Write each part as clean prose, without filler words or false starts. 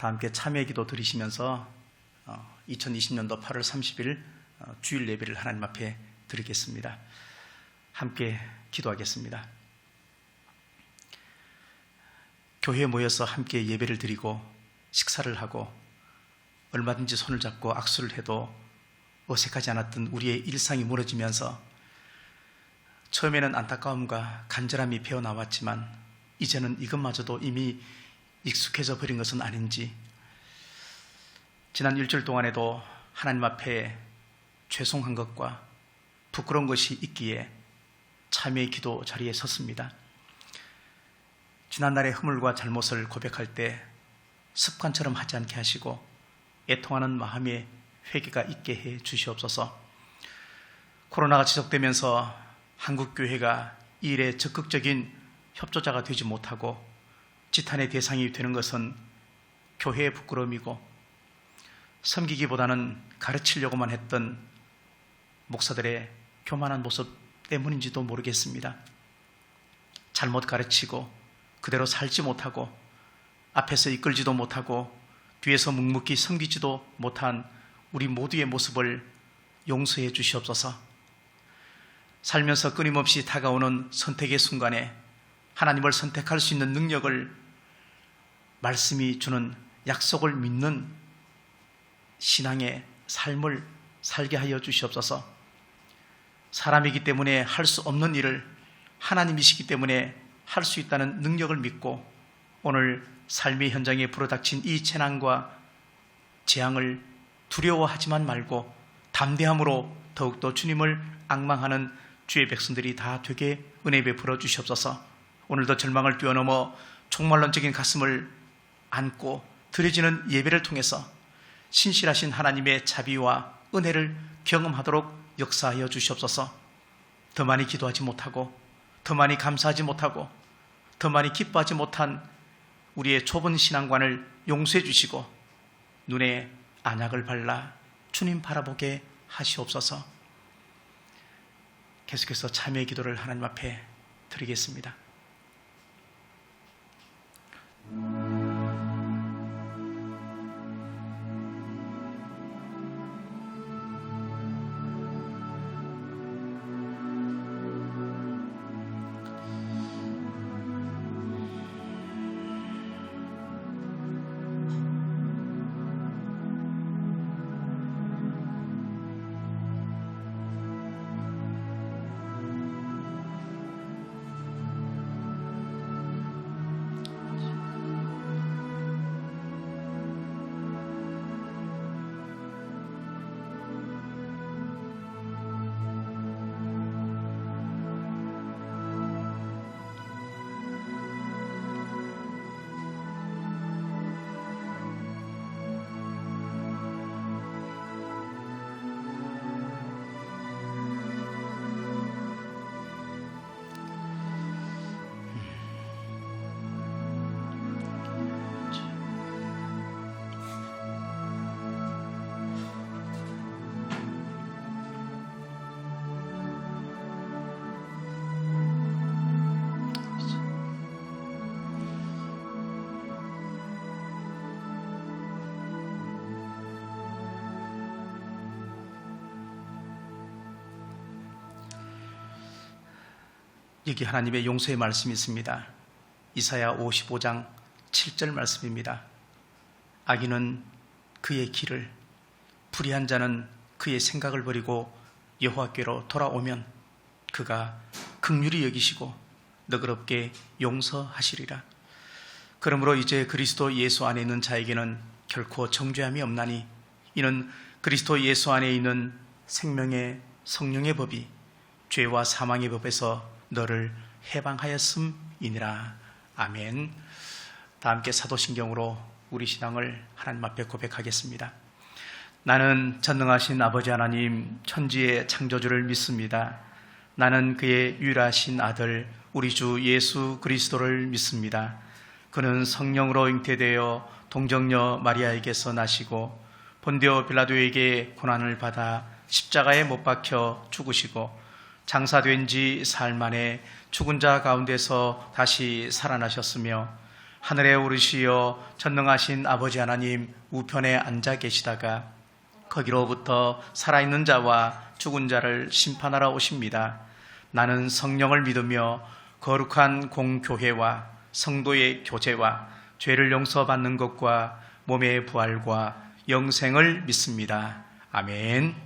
다 함께 참여 기도 드리시면서 2020년도 8월 30일 주일 예배를 하나님 앞에 드리겠습니다. 함께 기도하겠습니다. 교회에 모여서 함께 예배를 드리고 식사를 하고 얼마든지 손을 잡고 악수를 해도 어색하지 않았던 우리의 일상이 무너지면서 처음에는 안타까움과 간절함이 배어나왔지만 이제는 이것마저도 이미 익숙해져 버린 것은 아닌지, 지난 일주일 동안에도 하나님 앞에 죄송한 것과 부끄러운 것이 있기에 참회의 기도 자리에 섰습니다. 지난날의 허물과 잘못을 고백할 때 습관처럼 하지 않게 하시고 애통하는 마음의 회개가 있게 해 주시옵소서. 코로나가 지속되면서 한국교회가 이 일에 적극적인 협조자가 되지 못하고 지탄의 대상이 되는 것은 교회의 부끄러움이고 섬기기보다는 가르치려고만 했던 목사들의 교만한 모습 때문인지도 모르겠습니다. 잘못 가르치고 그대로 살지 못하고 앞에서 이끌지도 못하고 뒤에서 묵묵히 섬기지도 못한 우리 모두의 모습을 용서해 주시옵소서. 살면서 끊임없이 다가오는 선택의 순간에 하나님을 선택할 수 있는 능력을, 말씀이 주는 약속을 믿는 신앙의 삶을 살게 하여 주시옵소서. 사람이기 때문에 할 수 없는 일을 하나님이시기 때문에 할 수 있다는 능력을 믿고 오늘 삶의 현장에 불어닥친 이 재난과 재앙을 두려워하지만 말고 담대함으로 더욱더 주님을 앙망하는 주의 백성들이 다 되게 은혜 베풀어 주시옵소서. 오늘도 절망을 뛰어넘어 종말론적인 가슴을 안고 드려지는 예배를 통해서 신실하신 하나님의 자비와 은혜를 경험하도록 역사하여 주시옵소서. 더 많이 기도하지 못하고 더 많이 감사하지 못하고 더 많이 기뻐하지 못한 우리의 좁은 신앙관을 용서해 주시고 눈에 안약을 발라 주님 바라보게 하시옵소서. 계속해서 참회의 기도를 하나님 앞에 드리겠습니다. 여기 하나님의 용서의 말씀이 있습니다. 이사야 55장 7절 말씀입니다. 악인은 그의 길을, 불의한 자는 그의 생각을 버리고 여호와께로 돌아오면 그가 긍휼히 여기시고 너그럽게 용서하시리라. 그러므로 이제 그리스도 예수 안에 있는 자에게는 결코 정죄함이 없나니 이는 그리스도 예수 안에 있는 생명의 성령의 법이 죄와 사망의 법에서 너를 해방하였음이니라. 아멘. 다 함께 사도신경으로 우리 신앙을 하나님 앞에 고백하겠습니다. 나는 전능하신 아버지 하나님, 천지의 창조주를 믿습니다. 나는 그의 유일하신 아들 우리 주 예수 그리스도를 믿습니다. 그는 성령으로 잉태되어 동정녀 마리아에게서 나시고 본디오 빌라도에게 고난을 받아 십자가에 못 박혀 죽으시고 장사된 지 사흘 만에 죽은 자 가운데서 다시 살아나셨으며 하늘에 오르시어 전능하신 아버지 하나님 우편에 앉아 계시다가 거기로부터 살아있는 자와 죽은 자를 심판하러 오십니다. 나는 성령을 믿으며 거룩한 공교회와 성도의 교제와 죄를 용서받는 것과 몸의 부활과 영생을 믿습니다. 아멘.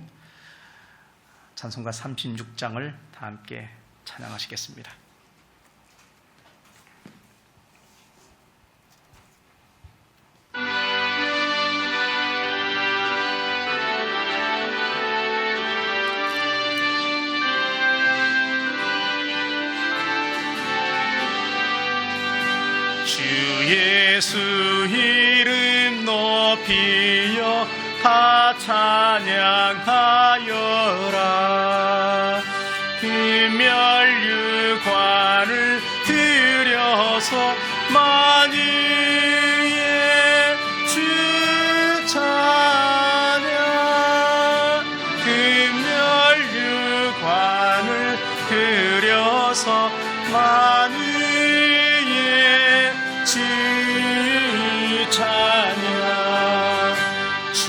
찬송가 36장을 다 함께 찬양하시겠습니다. 주 예수 이름 높이여 다 찬양하여라. 금멸유관을 들여서 만유의 주 찬양. 금멸유관을 들여서 만유의 주 찬양. 주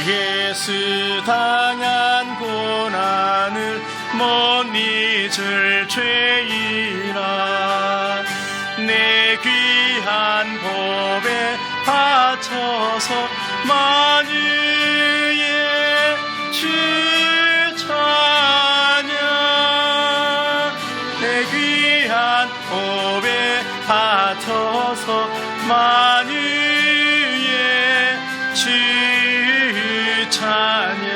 예수 당한 고난을 못 잊을 죄인아, 내 귀한 법에 바쳐서 만유의 주 찬양. 내 귀한 법에 바쳐서 만유의 주 찬양.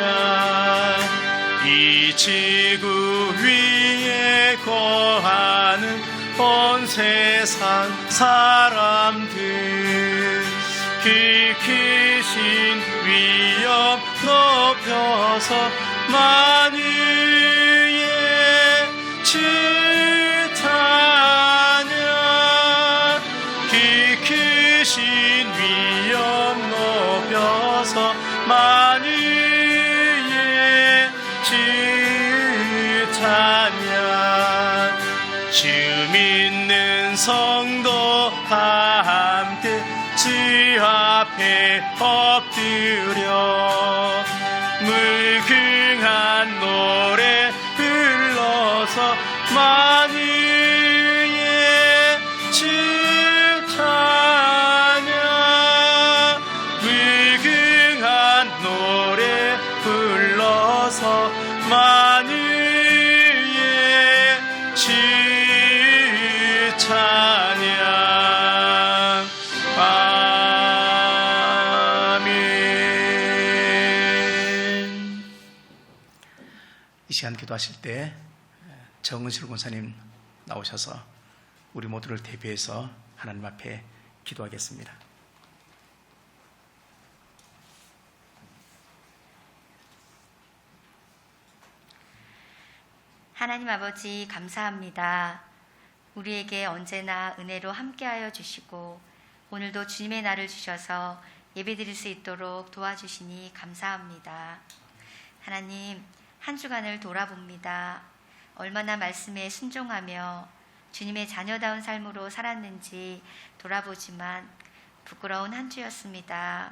이 지구 위에 거하는 온 세상 사람들 그 크신 위엄 높여서 만유의 주 찬양. 그 크신 위엄 높여서 만유의 주 찬양. 주 믿는 성도 다 함께 주 앞에 엎드려 무궁한 노래 불러서 만유의 주 찬양. 무궁한 노래 불러서 만유의 주 찬양. 아멘. 이 시간 기도하실 때 정은실 권사님 나오셔서 우리 모두를 대표해서 하나님 앞에 기도하겠습니다. 하나님 아버지 감사합니다. 우리에게 언제나 은혜로 함께하여 주시고 오늘도 주님의 날을 주셔서 예배드릴 수 있도록 도와주시니 감사합니다. 하나님, 한 주간을 돌아봅니다. 얼마나 말씀에 순종하며 주님의 자녀다운 삶으로 살았는지 돌아보지만 부끄러운 한 주였습니다.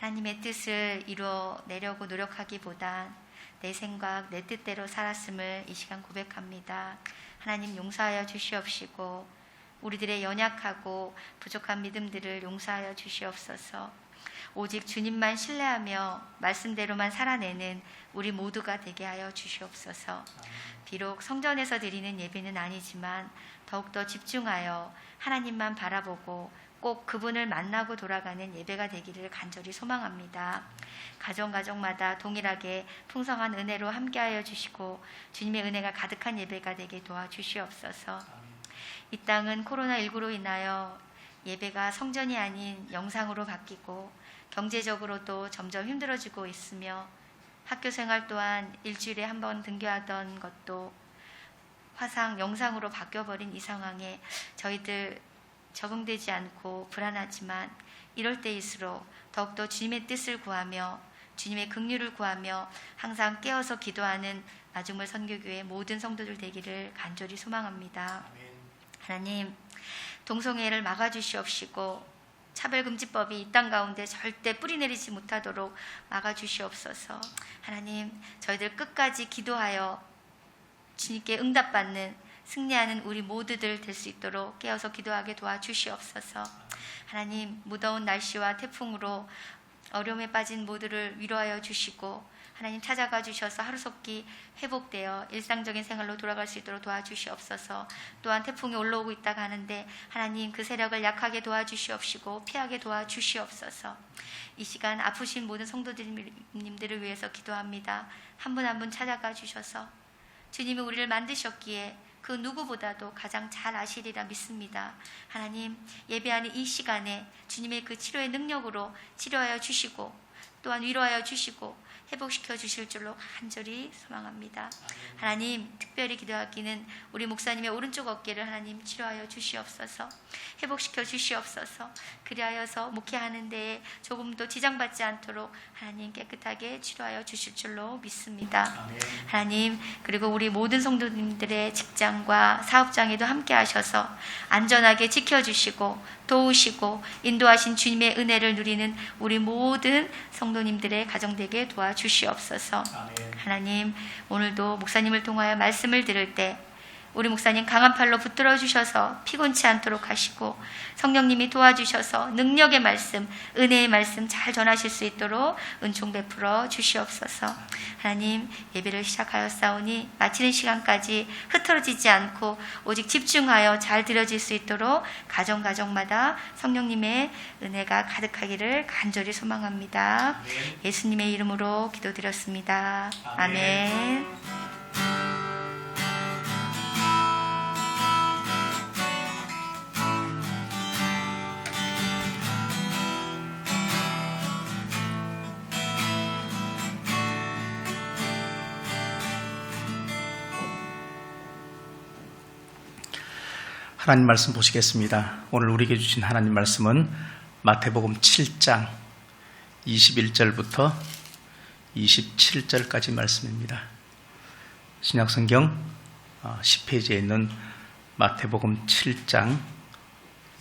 하나님의 뜻을 이루어내려고 노력하기보단 내 생각, 내 뜻대로 살았음을 이 시간 고백합니다. 하나님 용서하여 주시옵시고 우리들의 연약하고 부족한 믿음들을 용서하여 주시옵소서. 오직 주님만 신뢰하며 말씀대로만 살아내는 우리 모두가 되게 하여 주시옵소서. 비록 성전에서 드리는 예배는 아니지만 더욱더 집중하여 하나님만 바라보고 꼭 그분을 만나고 돌아가는 예배가 되기를 간절히 소망합니다. 가정마다 동일하게 풍성한 은혜로 함께하여 주시고 주님의 은혜가 가득한 예배가 되게 도와주시옵소서. 이 땅은 코로나19로 인하여 예배가 성전이 아닌 영상으로 바뀌고 경제적으로도 점점 힘들어지고 있으며 학교 생활 또한 일주일에 한 번 등교하던 것도 화상 영상으로 바뀌어버린 이 상황에 저희들 적응되지 않고 불안하지만 이럴 때일수록 더욱더 주님의 뜻을 구하며 주님의 긍휼을 구하며 항상 깨어서 기도하는 마중물 선교교회 모든 성도들 되기를 간절히 소망합니다. 하나님, 동성애를 막아주시옵시고 차별금지법이 이 땅 가운데 절대 뿌리내리지 못하도록 막아주시옵소서. 하나님, 저희들 끝까지 기도하여 주님께 응답받는 승리하는 우리 모두들 될 수 있도록 깨어서 기도하게 도와주시옵소서. 하나님, 무더운 날씨와 태풍으로 어려움에 빠진 모두를 위로하여 주시고 하나님 찾아가 주셔서 하루속히 회복되어 일상적인 생활로 돌아갈 수 있도록 도와주시옵소서. 또한 태풍이 올라오고 있다가 하는데 하나님 그 세력을 약하게 도와주시옵시고 피하게 도와주시옵소서. 이 시간 아프신 모든 성도님들을 위해서 기도합니다. 한 분 한 분 찾아가 주셔서 주님이 우리를 만드셨기에 그 누구보다도 가장 잘 아시리라 믿습니다. 하나님, 예배하는 이 시간에 주님의 그 치료의 능력으로 치료하여 주시고 또한 위로하여 주시고 회복시켜 주실 줄로 간절히 소망합니다. 하나님, 특별히 기도하기는 우리 목사님의 오른쪽 어깨를 하나님 치료하여 주시옵소서. 회복시켜 주시옵소서. 그리하여서 목회하는 데에 조금도 지장받지 않도록 하나님 깨끗하게 치료하여 주실 줄로 믿습니다. 하나님, 그리고 우리 모든 성도님들의 직장과 사업장에도 함께 하셔서 안전하게 지켜주시고 도우시고 인도하신 주님의 은혜를 누리는 우리 모든 성도님들의 가정 되게 도와주시옵소서. 하나님, 오늘도 목사님을 통하여 말씀을 들을 때 우리 목사님 강한 팔로 붙들어 주셔서 피곤치 않도록 하시고 성령님이 도와주셔서 능력의 말씀, 은혜의 말씀 잘 전하실 수 있도록 은총 베풀어 주시옵소서. 하나님, 예배를 시작하였사오니 마치는 시간까지 흐트러지지 않고 오직 집중하여 잘 드려질 수 있도록 가정마다 성령님의 은혜가 가득하기를 간절히 소망합니다. 예수님의 이름으로 기도드렸습니다. 아멘. 하나님 말씀 보시겠습니다. 오늘 우리에게 주신 하나님 말씀은 마태복음 7장 21절부터 27절까지 말씀입니다. 신약성경 10페이지에 있는 마태복음 7장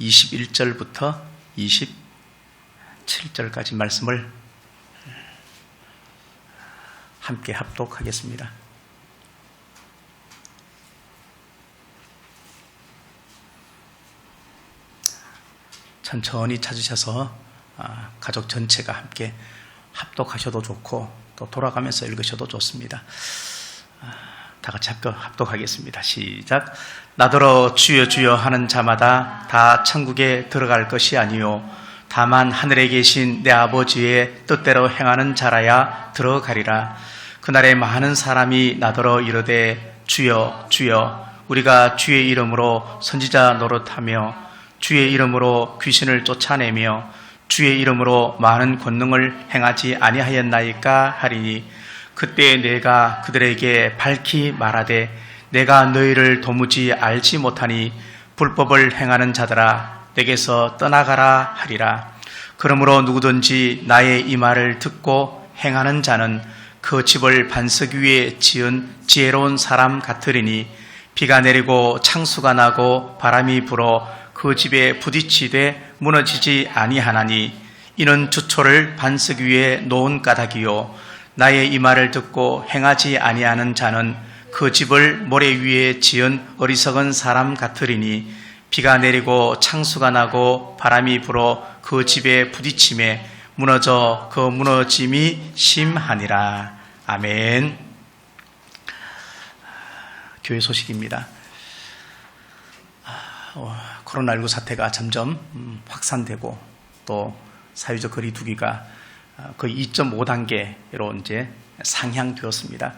21절부터 27절까지 말씀을 함께 합독하겠습니다. 천천히 찾으셔서 가족 전체가 함께 합독하셔도 좋고 또 돌아가면서 읽으셔도 좋습니다. 다 같이 합독하겠습니다. 시작. 나더러 주여 주여 하는 자마다 다 천국에 들어갈 것이 아니요 다만 하늘에 계신 내 아버지의 뜻대로 행하는 자라야 들어가리라. 그날에 많은 사람이 나더러 이르되 주여 주여 우리가 주의 이름으로 선지자 노릇하며 주의 이름으로 귀신을 쫓아내며 주의 이름으로 많은 권능을 행하지 아니하였나이까 하리니 그때 내가 그들에게 밝히 말하되 내가 너희를 도무지 알지 못하니 불법을 행하는 자들아 내게서 떠나가라 하리라. 그러므로 누구든지 나의 이 말을 듣고 행하는 자는 그 집을 반석 위에 지은 지혜로운 사람 같으리니 비가 내리고 창수가 나고 바람이 불어 그 집에 부딪히되 무너지지 아니하나니 이는 주초를 반석 위에 놓은 까닭이요 나의 이 말을 듣고 행하지 아니하는 자는 그 집을 모래 위에 지은 어리석은 사람 같으리니 비가 내리고 창수가 나고 바람이 불어 그 집에 부딪힘에 무너져 그 무너짐이 심하니라. 아멘. 교회 소식입니다. 코로나19 사태가 점점 확산되고 또 사회적 거리 두기가 거의 2.5단계로 이제 상향되었습니다.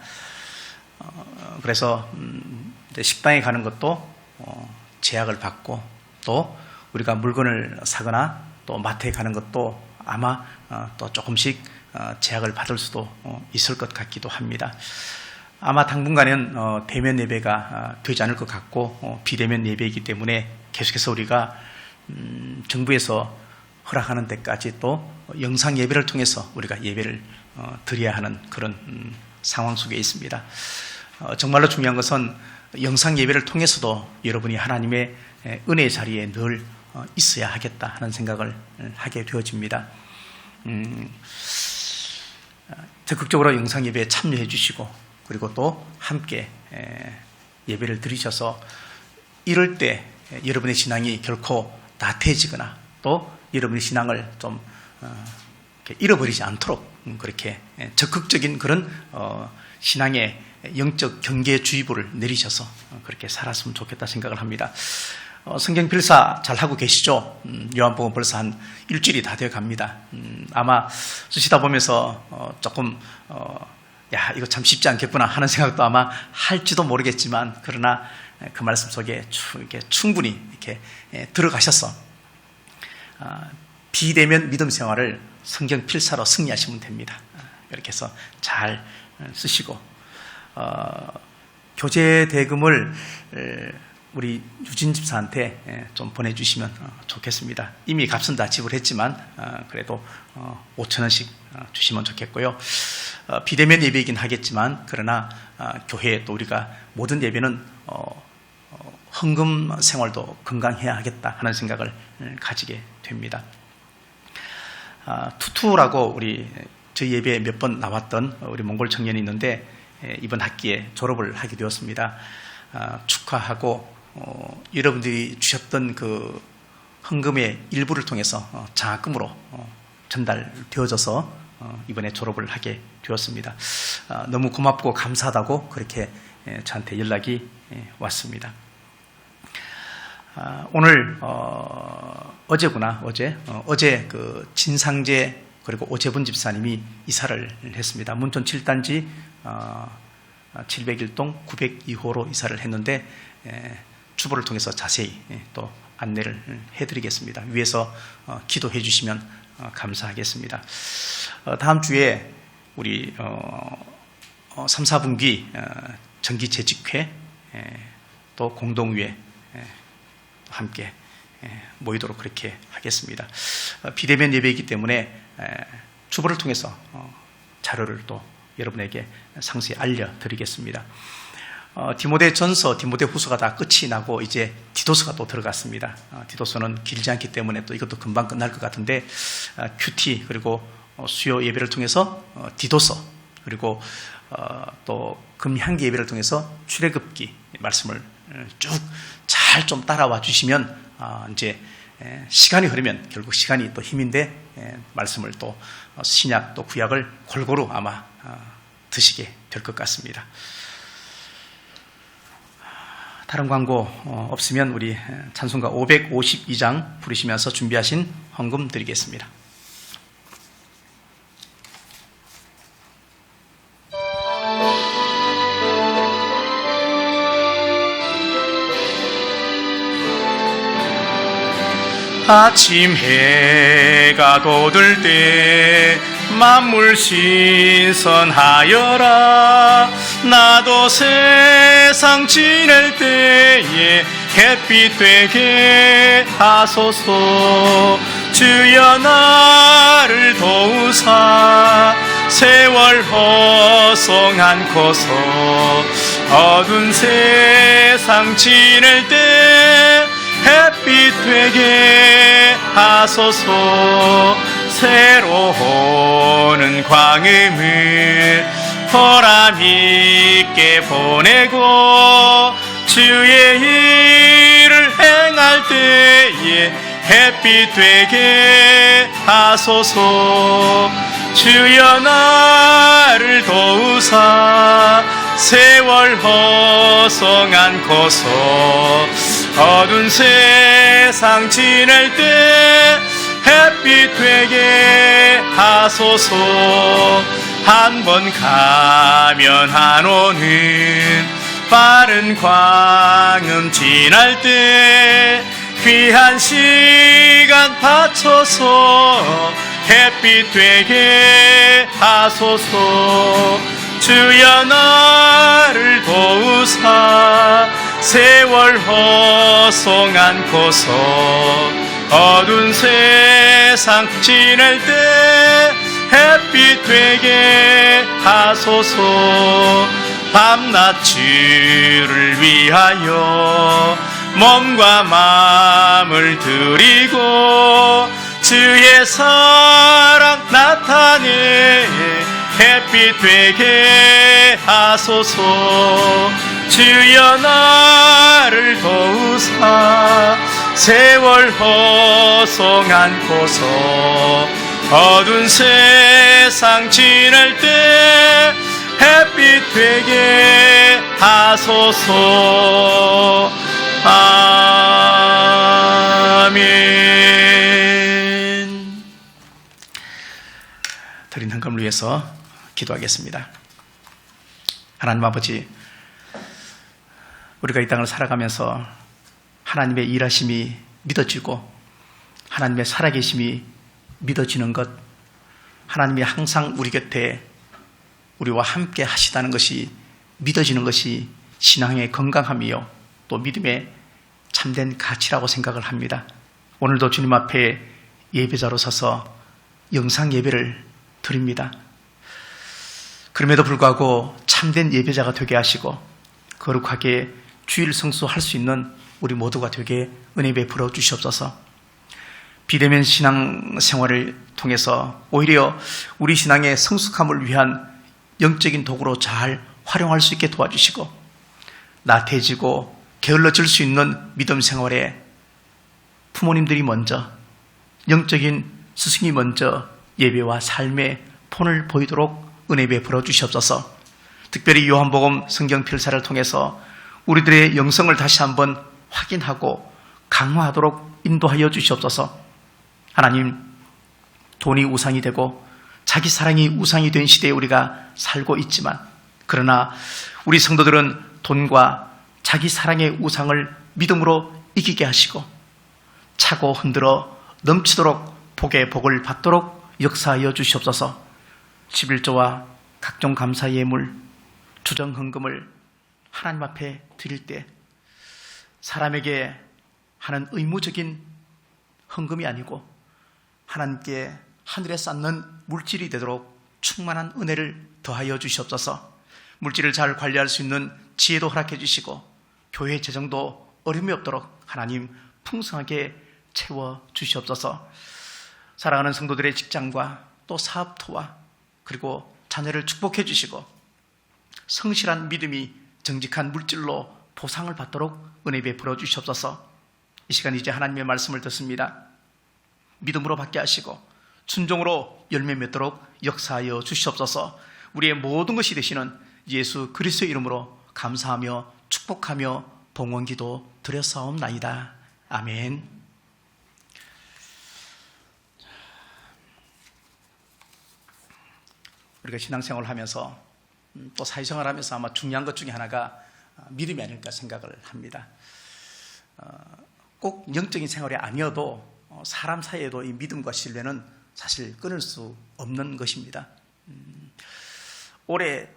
그래서 이제 식당에 가는 것도 제약을 받고 또 우리가 물건을 사거나 또 마트에 가는 것도 아마 또 조금씩 제약을 받을 수도 있을 것 같기도 합니다. 아마 당분간은 대면 예배가 되지 않을 것 같고 비대면 예배이기 때문에 계속해서 우리가 정부에서 허락하는 데까지 또 영상 예배를 통해서 우리가 예배를 드려야 하는 그런 상황 속에 있습니다. 정말로 중요한 것은 영상 예배를 통해서도 여러분이 하나님의 은혜의 자리에 늘 있어야 하겠다 하는 생각을 하게 되어집니다. 적극적으로 영상 예배에 참여해 주시고 그리고 또 함께 예배를 드리셔서 이럴 때 여러분의 신앙이 결코 나태해지거나 또 여러분의 신앙을 좀 잃어버리지 않도록 그렇게 적극적인 그런 신앙의 영적 경계 주의보를 내리셔서 그렇게 살았으면 좋겠다 생각을 합니다. 성경 필사 잘 하고 계시죠? 요한복음 벌써 한 일주일이 다 되어 갑니다. 아마 쓰시다 보면서 조금 야 이거 참 쉽지 않겠구나 하는 생각도 아마 할지도 모르겠지만 그러나 그 말씀 속에 충분히 이렇게 들어가셔서 비대면 믿음 생활을 성경 필사로 승리하시면 됩니다. 이렇게 해서 잘 쓰시고 교재 대금을 우리 유진 집사한테 좀 보내주시면 좋겠습니다. 이미 값은 다 지불했지만 그래도 5,000원씩 주시면 좋겠고요. 비대면 예배이긴 하겠지만 그러나 교회에 또 우리가 모든 예배는 헌금 생활도 건강해야 하겠다 하는 생각을 가지게 됩니다. 투투라고 저희 예배에 몇 번 나왔던 우리 몽골 청년이 있는데 이번 학기에 졸업을 하게 되었습니다. 축하하고 여러분들이 주셨던 그 헌금의 일부를 통해서 장학금으로 전달되어져서 이번에 졸업을 하게 되었습니다. 너무 고맙고 감사하다고 그렇게 저한테 연락이 왔습니다. 오늘 어제 그 진상재 그리고 오재분 집사님이 이사를 했습니다. 문천 7단지 701동 902호로 이사를 했는데 주보를 통해서 자세히 또 안내를 해드리겠습니다. 위에서 기도해 주시면 감사하겠습니다. 다음 주에 우리 3, 4분기 정기재직회 또 공동위에 함께 모이도록 그렇게 하겠습니다. 비대면 예배이기 때문에 주보를 통해서 자료를 또 여러분에게 상세히 알려드리겠습니다. 디모데전서, 디모데후서가 다 끝이 나고 이제 디도서가 또 들어갔습니다. 디도서는 길지 않기 때문에 또 이것도 금방 끝날 것 같은데 큐티 그리고 수요 예배를 통해서 디도서 그리고 또 금향기 예배를 통해서 출애굽기 말씀을 쭉 잘 좀 따라와 주시면 이제 시간이 흐르면 결국 시간이 또 힘인데 말씀을 또 신약 또 구약을 골고루 아마 드시게 될 것 같습니다. 다른 광고 없으면 우리 찬송가 552장 부르시면서 준비하신 헌금 드리겠습니다. 아침 해가 돋을 때 만물 신선하여라. 나도 세상 지낼 때에 햇빛 되게 하소서. 주여 나를 도우사 세월 허송않고서 어두운 세상 지낼 때 햇빛 되게 하소서. 새로 오는 광음을 보람있게 보내고 주의 일을 행할 때에 햇빛 되게 하소서. 주여 나를 도우사 세월 허송않고서 어두운 세상 지낼 때 햇빛 되게 하소서. 한 번 가면 안 오는 빠른 광음 지날 때 귀한 시간 바쳐서 햇빛 되게 하소서. 주여 나를 도우사 세월 허송않고서 어두운 세상 지낼 때 햇빛 되게 하소서. 밤낮 주를 위하여 몸과 마음을 드리고 주의 사랑 나타내 햇빛 되게 하소서. 주여 나를 도우사 세월 허송 않고서 어두운 세상 지날 때 햇빛 되게 하소서. 아멘. 드린 헌금을 위해서 기도하겠습니다. 하나님 아버지, 우리가 이 땅을 살아가면서 하나님의 일하심이 믿어지고 하나님의 살아계심이 믿어지는 것, 하나님이 항상 우리 곁에 우리와 함께 하시다는 것이 믿어지는 것이 신앙의 건강함이요 또 믿음의 참된 가치라고 생각을 합니다. 오늘도 주님 앞에 예배자로 서서 영상 예배를 드립니다. 그럼에도 불구하고 참된 예배자가 되게 하시고 거룩하게 주일 성수할 수 있는 우리 모두가 되게 은혜 베풀어 주시옵소서. 비대면 신앙 생활을 통해서 오히려 우리 신앙의 성숙함을 위한 영적인 도구로 잘 활용할 수 있게 도와주시고 나태해지고 게을러질 수 있는 믿음 생활에 부모님들이 먼저, 영적인 스승이 먼저 예배와 삶의 폰을 보이도록 은혜 베풀어 주시옵소서. 특별히 요한복음 성경 필사를 통해서 우리들의 영성을 다시 한번 확인하고 강화하도록 인도하여 주시옵소서. 하나님, 돈이 우상이 되고 자기 사랑이 우상이 된 시대에 우리가 살고 있지만, 그러나 우리 성도들은 돈과 자기 사랑의 우상을 믿음으로 이기게 하시고 차고 흔들어 넘치도록 복의 복을 받도록 역사하여 주시옵소서. 11조와 각종 감사 예물, 주정 헌금을 하나님 앞에 드릴 때 사람에게 하는 의무적인 헌금이 아니고 하나님께 하늘에 쌓는 물질이 되도록 충만한 은혜를 더하여 주시옵소서. 물질을 잘 관리할 수 있는 지혜도 허락해 주시고 교회 재정도 어려움이 없도록 하나님 풍성하게 채워 주시옵소서. 사랑하는 성도들의 직장과 또 사업토와 그리고 자녀를 축복해 주시고 성실한 믿음이 정직한 물질로 보상을 받도록 은혜 베풀어 주시옵소서. 이 시간 이제 하나님의 말씀을 듣습니다. 믿음으로 받게 하시고 순종으로 열매 맺도록 역사하여 주시옵소서. 우리의 모든 것이 되시는 예수 그리스도의 이름으로 감사하며 축복하며 봉헌기도 드렸사옵나이다. 아멘. 우리가 신앙생활을 하면서 또 사회생활을 하면서 아마 중요한 것 중에 하나가 믿음이 아닐까 생각을 합니다. 꼭 영적인 생활이 아니어도 사람 사이에도 이 믿음과 신뢰는 사실 끊을 수 없는 것입니다. 오래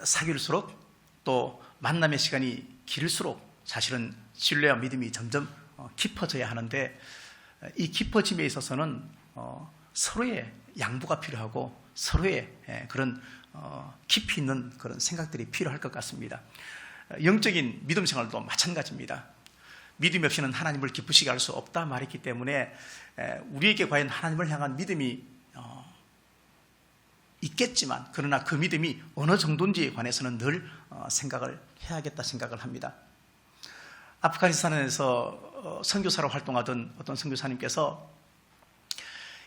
사귈수록 또 만남의 시간이 길수록 사실은 신뢰와 믿음이 점점 깊어져야 하는데 이 깊어짐에 있어서는 서로의 양보가 필요하고 서로의 그런 깊이 있는 그런 생각들이 필요할 것 같습니다. 영적인 믿음 생활도 마찬가지입니다. 믿음이 없이는 하나님을 기쁘시게 할 수 없다 말했기 때문에 우리에게 과연 하나님을 향한 믿음이 있겠지만 그러나 그 믿음이 어느 정도인지에 관해서는 늘 생각을 해야겠다 생각을 합니다. 아프가니스탄에서 선교사로 활동하던 어떤 선교사님께서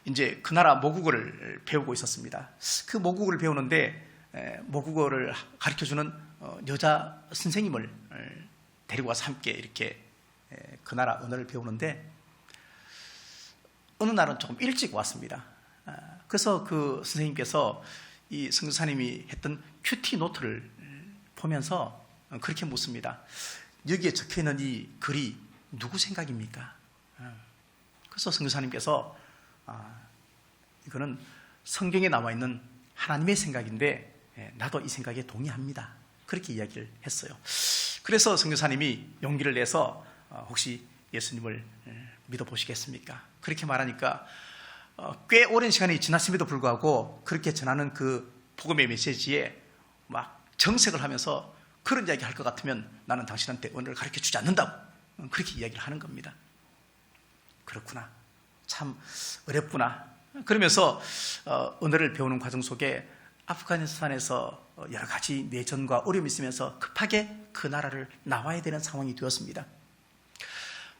이제 그 나라 모국어를 배우고 있었습니다. 그 모국어를 배우는데 모국어를 가르쳐주는 여자 선생님을 데리고 와서 함께 이렇게 그 나라 언어를 배우는데 어느 날은 조금 일찍 왔습니다. 그래서 그 선생님께서 이 선교사님이 했던 큐티 노트를 보면서 그렇게 묻습니다. 여기에 적혀있는 이 글이 누구 생각입니까? 그래서 선교사님께서 이거는 성경에 나와 있는 하나님의 생각인데 나도 이 생각에 동의합니다. 그렇게 이야기를 했어요. 그래서 선교사님이 용기를 내서 혹시 예수님을 믿어보시겠습니까? 그렇게 말하니까 꽤 오랜 시간이 지났음에도 불구하고 그렇게 전하는 그 복음의 메시지에 막 정색을 하면서 그런 이야기 할 것 같으면 나는 당신한테 언어를 가르쳐 주지 않는다고 그렇게 이야기를 하는 겁니다. 그렇구나. 참 어렵구나. 그러면서 언어를 배우는 과정 속에 아프가니스탄에서 여러 가지 내전과 어려움이 있으면서 급하게 그 나라를 나와야 되는 상황이 되었습니다.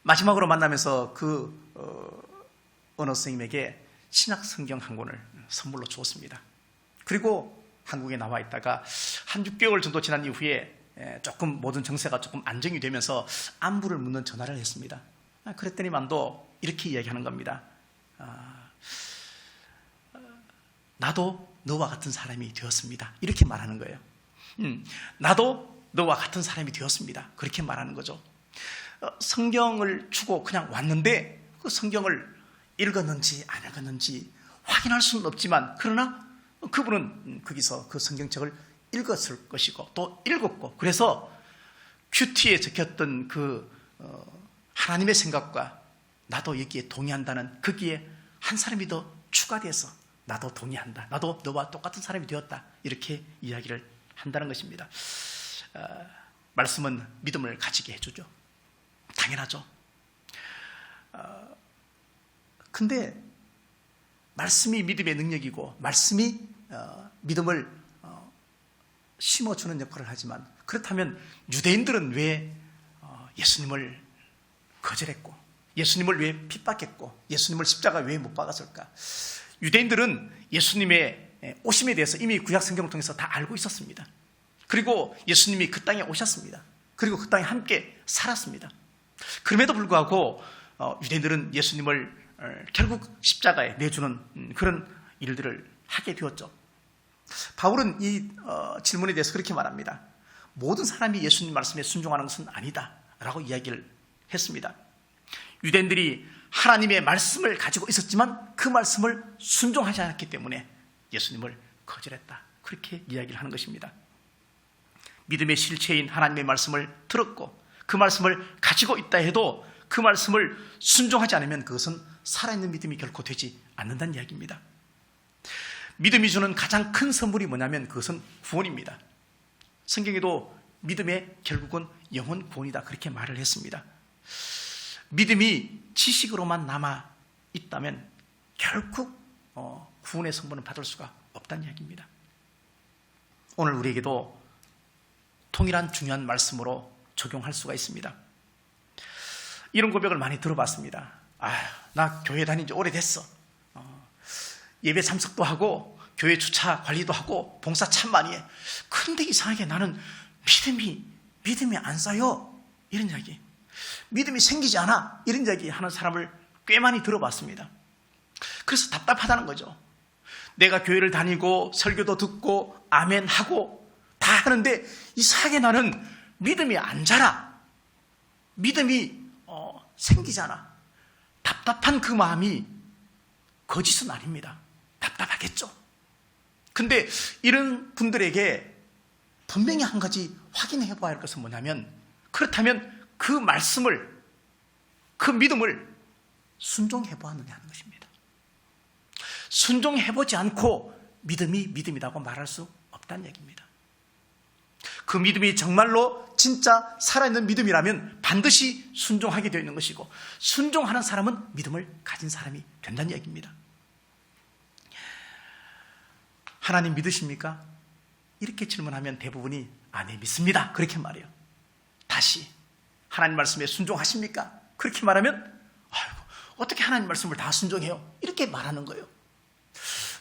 마지막으로 만나면서 언어 선생님에게 신약 성경 한 권을 선물로 주었습니다. 그리고 한국에 나와 있다가 한 6개월 정도 지난 이후에 조금 모든 정세가 조금 안정이 되면서 안부를 묻는 전화를 했습니다. 그랬더니만도 이렇게 이야기하는 겁니다. 나도 너와 같은 사람이 되었습니다. 이렇게 말하는 거예요. 나도 너와 같은 사람이 되었습니다. 그렇게 말하는 거죠. 성경을 주고 그냥 왔는데 그 성경을 읽었는지 안 읽었는지 확인할 수는 없지만 그러나 그분은 거기서 그 성경책을 읽었을 것이고 또 읽었고 그래서 큐티에 적혔던 그 하나님의 생각과 나도 여기에 동의한다는 거기에 한 사람이 더 추가돼서 나도 동의한다. 나도 너와 똑같은 사람이 되었다. 이렇게 이야기를 한다는 것입니다. 말씀은 믿음을 가지게 해주죠. 당연하죠. 근데 말씀이 믿음의 능력이고 말씀이 믿음을 심어주는 역할을 하지만 그렇다면 유대인들은 왜 예수님을 거절했고 예수님을 왜 핍박했고 예수님을 십자가에 왜 못 박았을까? 유대인들은 예수님의 오심에 대해서 이미 구약 성경을 통해서 다 알고 있었습니다. 그리고 예수님이 그 땅에 오셨습니다. 그리고 그 땅에 함께 살았습니다. 그럼에도 불구하고 유대인들은 예수님을 결국 십자가에 내주는 그런 일들을 하게 되었죠. 바울은 이 질문에 대해서 그렇게 말합니다. 모든 사람이 예수님 말씀에 순종하는 것은 아니다 라고 이야기를 했습니다. 유대인들이 하나님의 말씀을 가지고 있었지만 그 말씀을 순종하지 않았기 때문에 예수님을 거절했다. 그렇게 이야기를 하는 것입니다. 믿음의 실체인 하나님의 말씀을 들었고 그 말씀을 가지고 있다 해도 그 말씀을 순종하지 않으면 그것은 살아있는 믿음이 결코 되지 않는다는 이야기입니다. 믿음이 주는 가장 큰 선물이 뭐냐면 그것은 구원입니다. 성경에도 믿음의 결국은 영혼 구원이다 그렇게 말을 했습니다. 믿음이 지식으로만 남아 있다면 결국 구원의 선물은 받을 수가 없다는 이야기입니다. 오늘 우리에게도 동일한 중요한 말씀으로 적용할 수가 있습니다. 이런 고백을 많이 들어봤습니다. 나 교회 다닌 지 오래됐어. 예배 참석도 하고 교회 주차 관리도 하고 봉사 참 많이 해. 그런데 이상하게 나는 믿음이 안 쌓여. 이런 이야기. 믿음이 생기지 않아. 이런 이야기 하는 사람을 꽤 많이 들어봤습니다. 그래서 답답하다는 거죠. 내가 교회를 다니고 설교도 듣고 아멘 하고 다 하는데 이상하게 나는 믿음이 안 자라. 믿음이 생기지 않아. 답답한 그 마음이 거짓은 아닙니다. 답답하겠죠. 근데 이런 분들에게 분명히 한 가지 확인해 봐야 할 것은 뭐냐면 그렇다면 그 말씀을 그 믿음을 순종해 보았느냐 하는 것입니다. 순종해 보지 않고 믿음이 믿음이라고 말할 수 없다는 얘기입니다. 그 믿음이 정말로 진짜 살아있는 믿음이라면 반드시 순종하게 되어 있는 것이고 순종하는 사람은 믿음을 가진 사람이 된다는 얘기입니다. 하나님 믿으십니까? 이렇게 질문하면 대부분이 네 믿습니다. 그렇게 말해요. 다시 하나님 말씀에 순종하십니까? 그렇게 말하면 어떻게 하나님 말씀을 다 순종해요? 이렇게 말하는 거예요.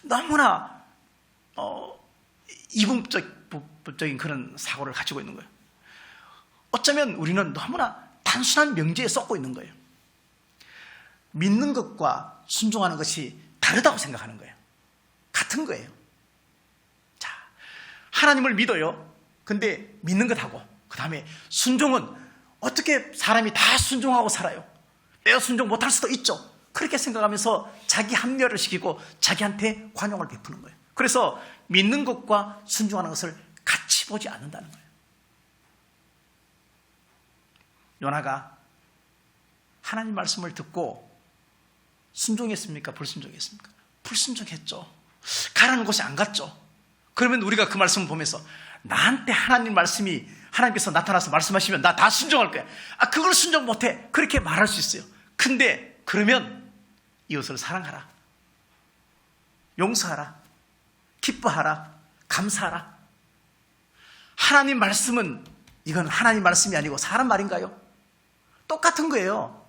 너무나 이분법적인 그런 사고를 가지고 있는 거예요. 어쩌면 우리는 너무나 단순한 명제에 썩고 있는 거예요. 믿는 것과 순종하는 것이 다르다고 생각하는 거예요. 같은 거예요. 자, 하나님을 믿어요. 근데 믿는 것하고 그 다음에 순종은 어떻게 사람이 다 순종하고 살아요? 내가 순종 못할 수도 있죠. 그렇게 생각하면서 자기 합리화를 시키고 자기한테 관용을 베푸는 거예요. 그래서 믿는 것과 순종하는 것을 같이 보지 않는다는 거예요. 요나가 하나님 말씀을 듣고 순종했습니까? 불순종했습니까? 불순종했죠. 가라는 곳에 안 갔죠. 그러면 우리가 그 말씀을 보면서 나한테 하나님 말씀이 하나님께서 나타나서 말씀하시면 나 다 순종할 거야. 그걸 순종 못해. 그렇게 말할 수 있어요. 근데 그러면 이웃을 사랑하라, 용서하라, 기뻐하라, 감사하라. 하나님 말씀은 이건 하나님 말씀이 아니고 사람 말인가요? 똑같은 거예요.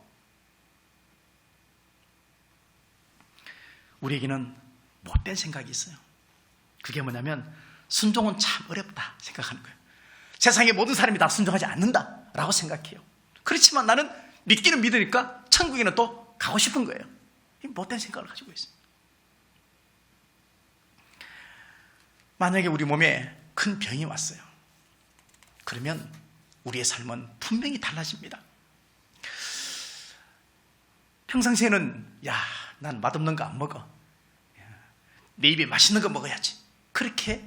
우리에게는 못된 생각이 있어요. 그게 뭐냐면 순종은 참 어렵다 생각하는 거예요. 세상의 모든 사람이 다 순종하지 않는다라고 생각해요. 그렇지만 나는 믿기는 믿으니까 천국에는 또 가고 싶은 거예요. 이 못된 생각을 가지고 있어요. 만약에 우리 몸에 큰 병이 왔어요. 그러면 우리의 삶은 분명히 달라집니다. 평상시에는 난 맛없는 거 안 먹어, 내 입에 맛있는 거 먹어야지, 그렇게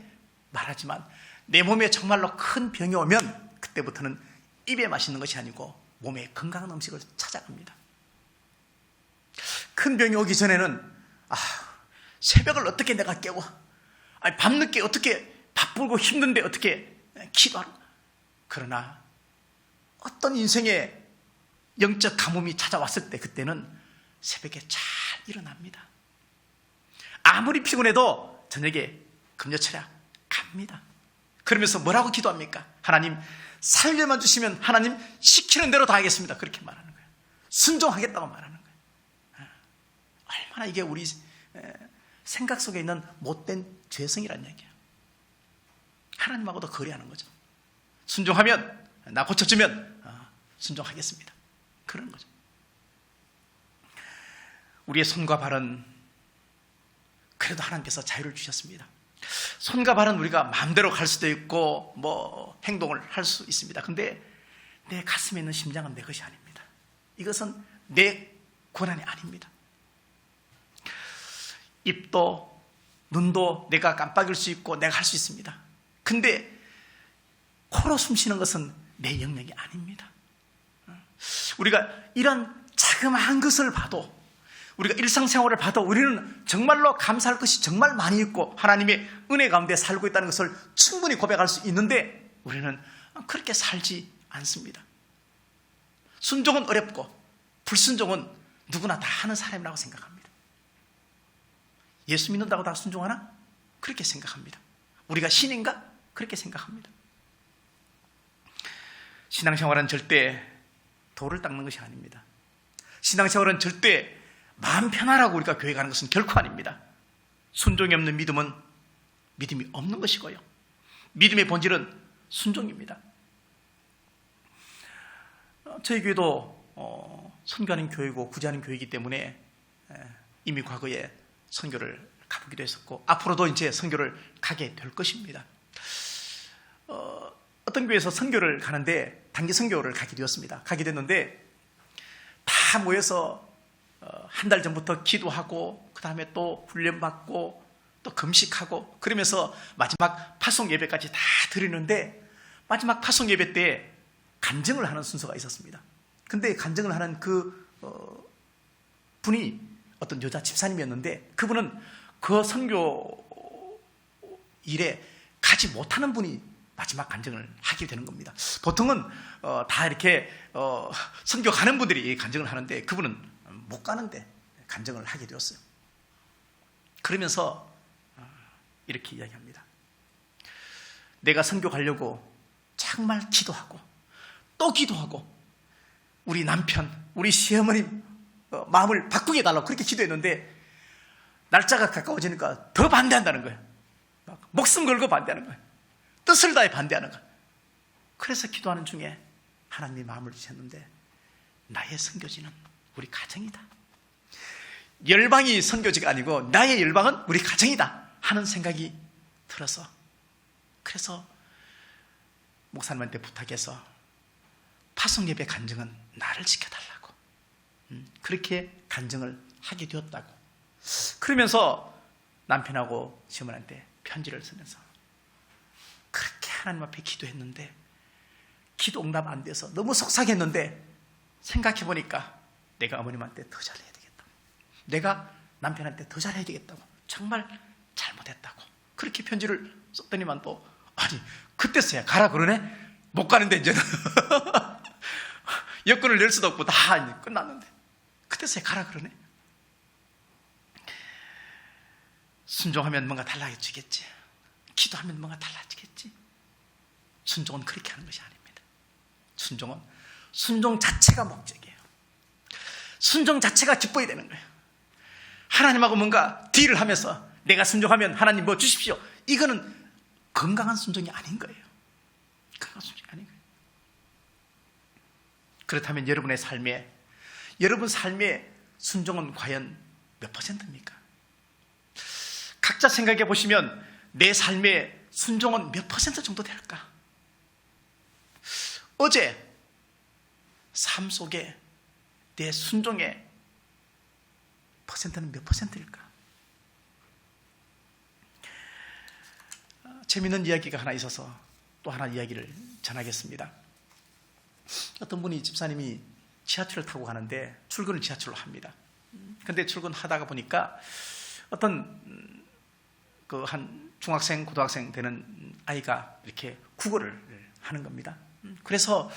말하지만 내 몸에 정말로 큰 병이 오면 그때부터는 입에 맛있는 것이 아니고 몸에 건강한 음식을 찾아갑니다. 큰 병이 오기 전에는 새벽을 어떻게 내가 깨워, 밤늦게 어떻게 바쁘고 힘든데 어떻게 기도하고. 그러나 어떤 인생의 영적 가뭄이 찾아왔을 때 그때는 새벽에 잘 일어납니다. 아무리 피곤해도 저녁에 금요철야 갑니다. 그러면서 뭐라고 기도합니까? 하나님 살려만 주시면 하나님 시키는 대로 다 하겠습니다. 그렇게 말하는 거예요. 순종하겠다고 말하는 거예요. 얼마나 이게 우리 생각 속에 있는 못된 죄성이란 얘기예요. 하나님하고도 거래하는 거죠. 순종하면, 나 고쳐주면 순종하겠습니다. 그런 거죠. 우리의 손과 발은 그래도 하나님께서 자유를 주셨습니다. 손과 발은 우리가 마음대로 갈 수도 있고 행동을 할 수 있습니다. 근데 내 가슴에 있는 심장은 내 것이 아닙니다. 이것은 내 권한이 아닙니다. 입도 눈도 내가 깜빡일 수 있고 내가 할 수 있습니다. 근데 코로 숨 쉬는 것은 내 영역이 아닙니다. 우리가 이런 자그마한 것을 봐도, 우리가 일상생활을 봐도 우리는 정말로 감사할 것이 정말 많이 있고 하나님의 은혜 가운데 살고 있다는 것을 충분히 고백할 수 있는데 우리는 그렇게 살지 않습니다. 순종은 어렵고 불순종은 누구나 다 하는 사람이라고 생각합니다. 예수 믿는다고 다 순종하나? 그렇게 생각합니다. 우리가 신인가? 그렇게 생각합니다. 신앙생활은 절대 돌을 닦는 것이 아닙니다. 신앙생활은 절대 마음 편하라고 우리가 교회 가는 것은 결코 아닙니다. 순종이 없는 믿음은 믿음이 없는 것이고요. 믿음의 본질은 순종입니다. 저희 교회도 선교하는 교회고 구제하는 교회이기 때문에 이미 과거에 선교를 가보기도 했었고 앞으로도 이제 선교를 가게 될 것입니다. 어떤 교회에서 선교를 가는데 단기 선교를 가게 되었습니다. 가게 됐는데 다 모여서 한 달 전부터 기도하고 그 다음에 또 훈련받고 또 금식하고 그러면서 마지막 파송 예배까지 다 드리는데 마지막 파송 예배 때 간증을 하는 순서가 있었습니다. 근데 간증을 하는 그 분이 어떤 여자 집사님이었는데 그분은 그 선교 일에 가지 못하는 분이 마지막 간증을 하게 되는 겁니다. 보통은 다 이렇게 선교 가는 분들이 간증을 하는데 그분은 못 가는데 간증을 하게 되었어요. 그러면서 이렇게 이야기합니다. 내가 선교 가려고 정말 기도하고 또 기도하고 우리 남편, 우리 시어머님 마음을 바꾸게 해달라고 그렇게 기도했는데 날짜가 가까워지니까 더 반대한다는 거예요. 목숨 걸고 반대하는 거예요. 뜻을 다해 반대하는 거예요. 그래서 기도하는 중에 하나님이 마음을 주셨는데 나의 선교지는 우리 가정이다. 열방이 선교지가 아니고 나의 열방은 우리 가정이다 하는 생각이 들어서 그래서 목사님한테 부탁해서 파송예배 간증은 나를 지켜달라고 그렇게 간증을 하게 되었다고. 그러면서 남편하고 시어머니한테 편지를 쓰면서 그렇게 하나님 앞에 기도했는데 기도 응답 안 돼서 너무 속상했는데 생각해보니까 내가 어머님한테 더 잘해야 되겠다, 내가 남편한테 더 잘해야 되겠다고, 정말 잘못했다고 그렇게 편지를 썼더니만 또 아니 그때서야 가라 그러네? 못 가는데 이제는 여권을 낼 수도 없고 다 이제 끝났는데 그때서야 가라 그러네? 순종하면 뭔가 달라지겠지. 기도하면 뭔가 달라지겠지. 순종은 그렇게 하는 것이 아닙니다. 순종은 순종 자체가 목적이에요. 순종 자체가 기뻐야 되는 거예요. 하나님하고 뭔가 딜을 하면서 내가 순종하면 하나님 뭐 주십시오. 이거는 건강한 순종이 아닌 거예요. 건강한 순종이 아닌 거예요. 그렇다면 여러분 삶의 순종은 과연 몇 %입니까? 각자 생각해 보시면 내 삶의 순종은 몇 % 정도 될까? 어제 삶 속에 내 순종의 퍼센트는 몇 %일까? 재미있는 이야기가 하나 있어서 또 하나 이야기를 전하겠습니다. 어떤 분이 집사님이 지하철을 타고 가는데 출근을 지하철로 합니다. 근데 출근하다가 보니까 어떤 한 중학생, 고등학생 되는 아이가 이렇게 국어를 하는 겁니다. 그래서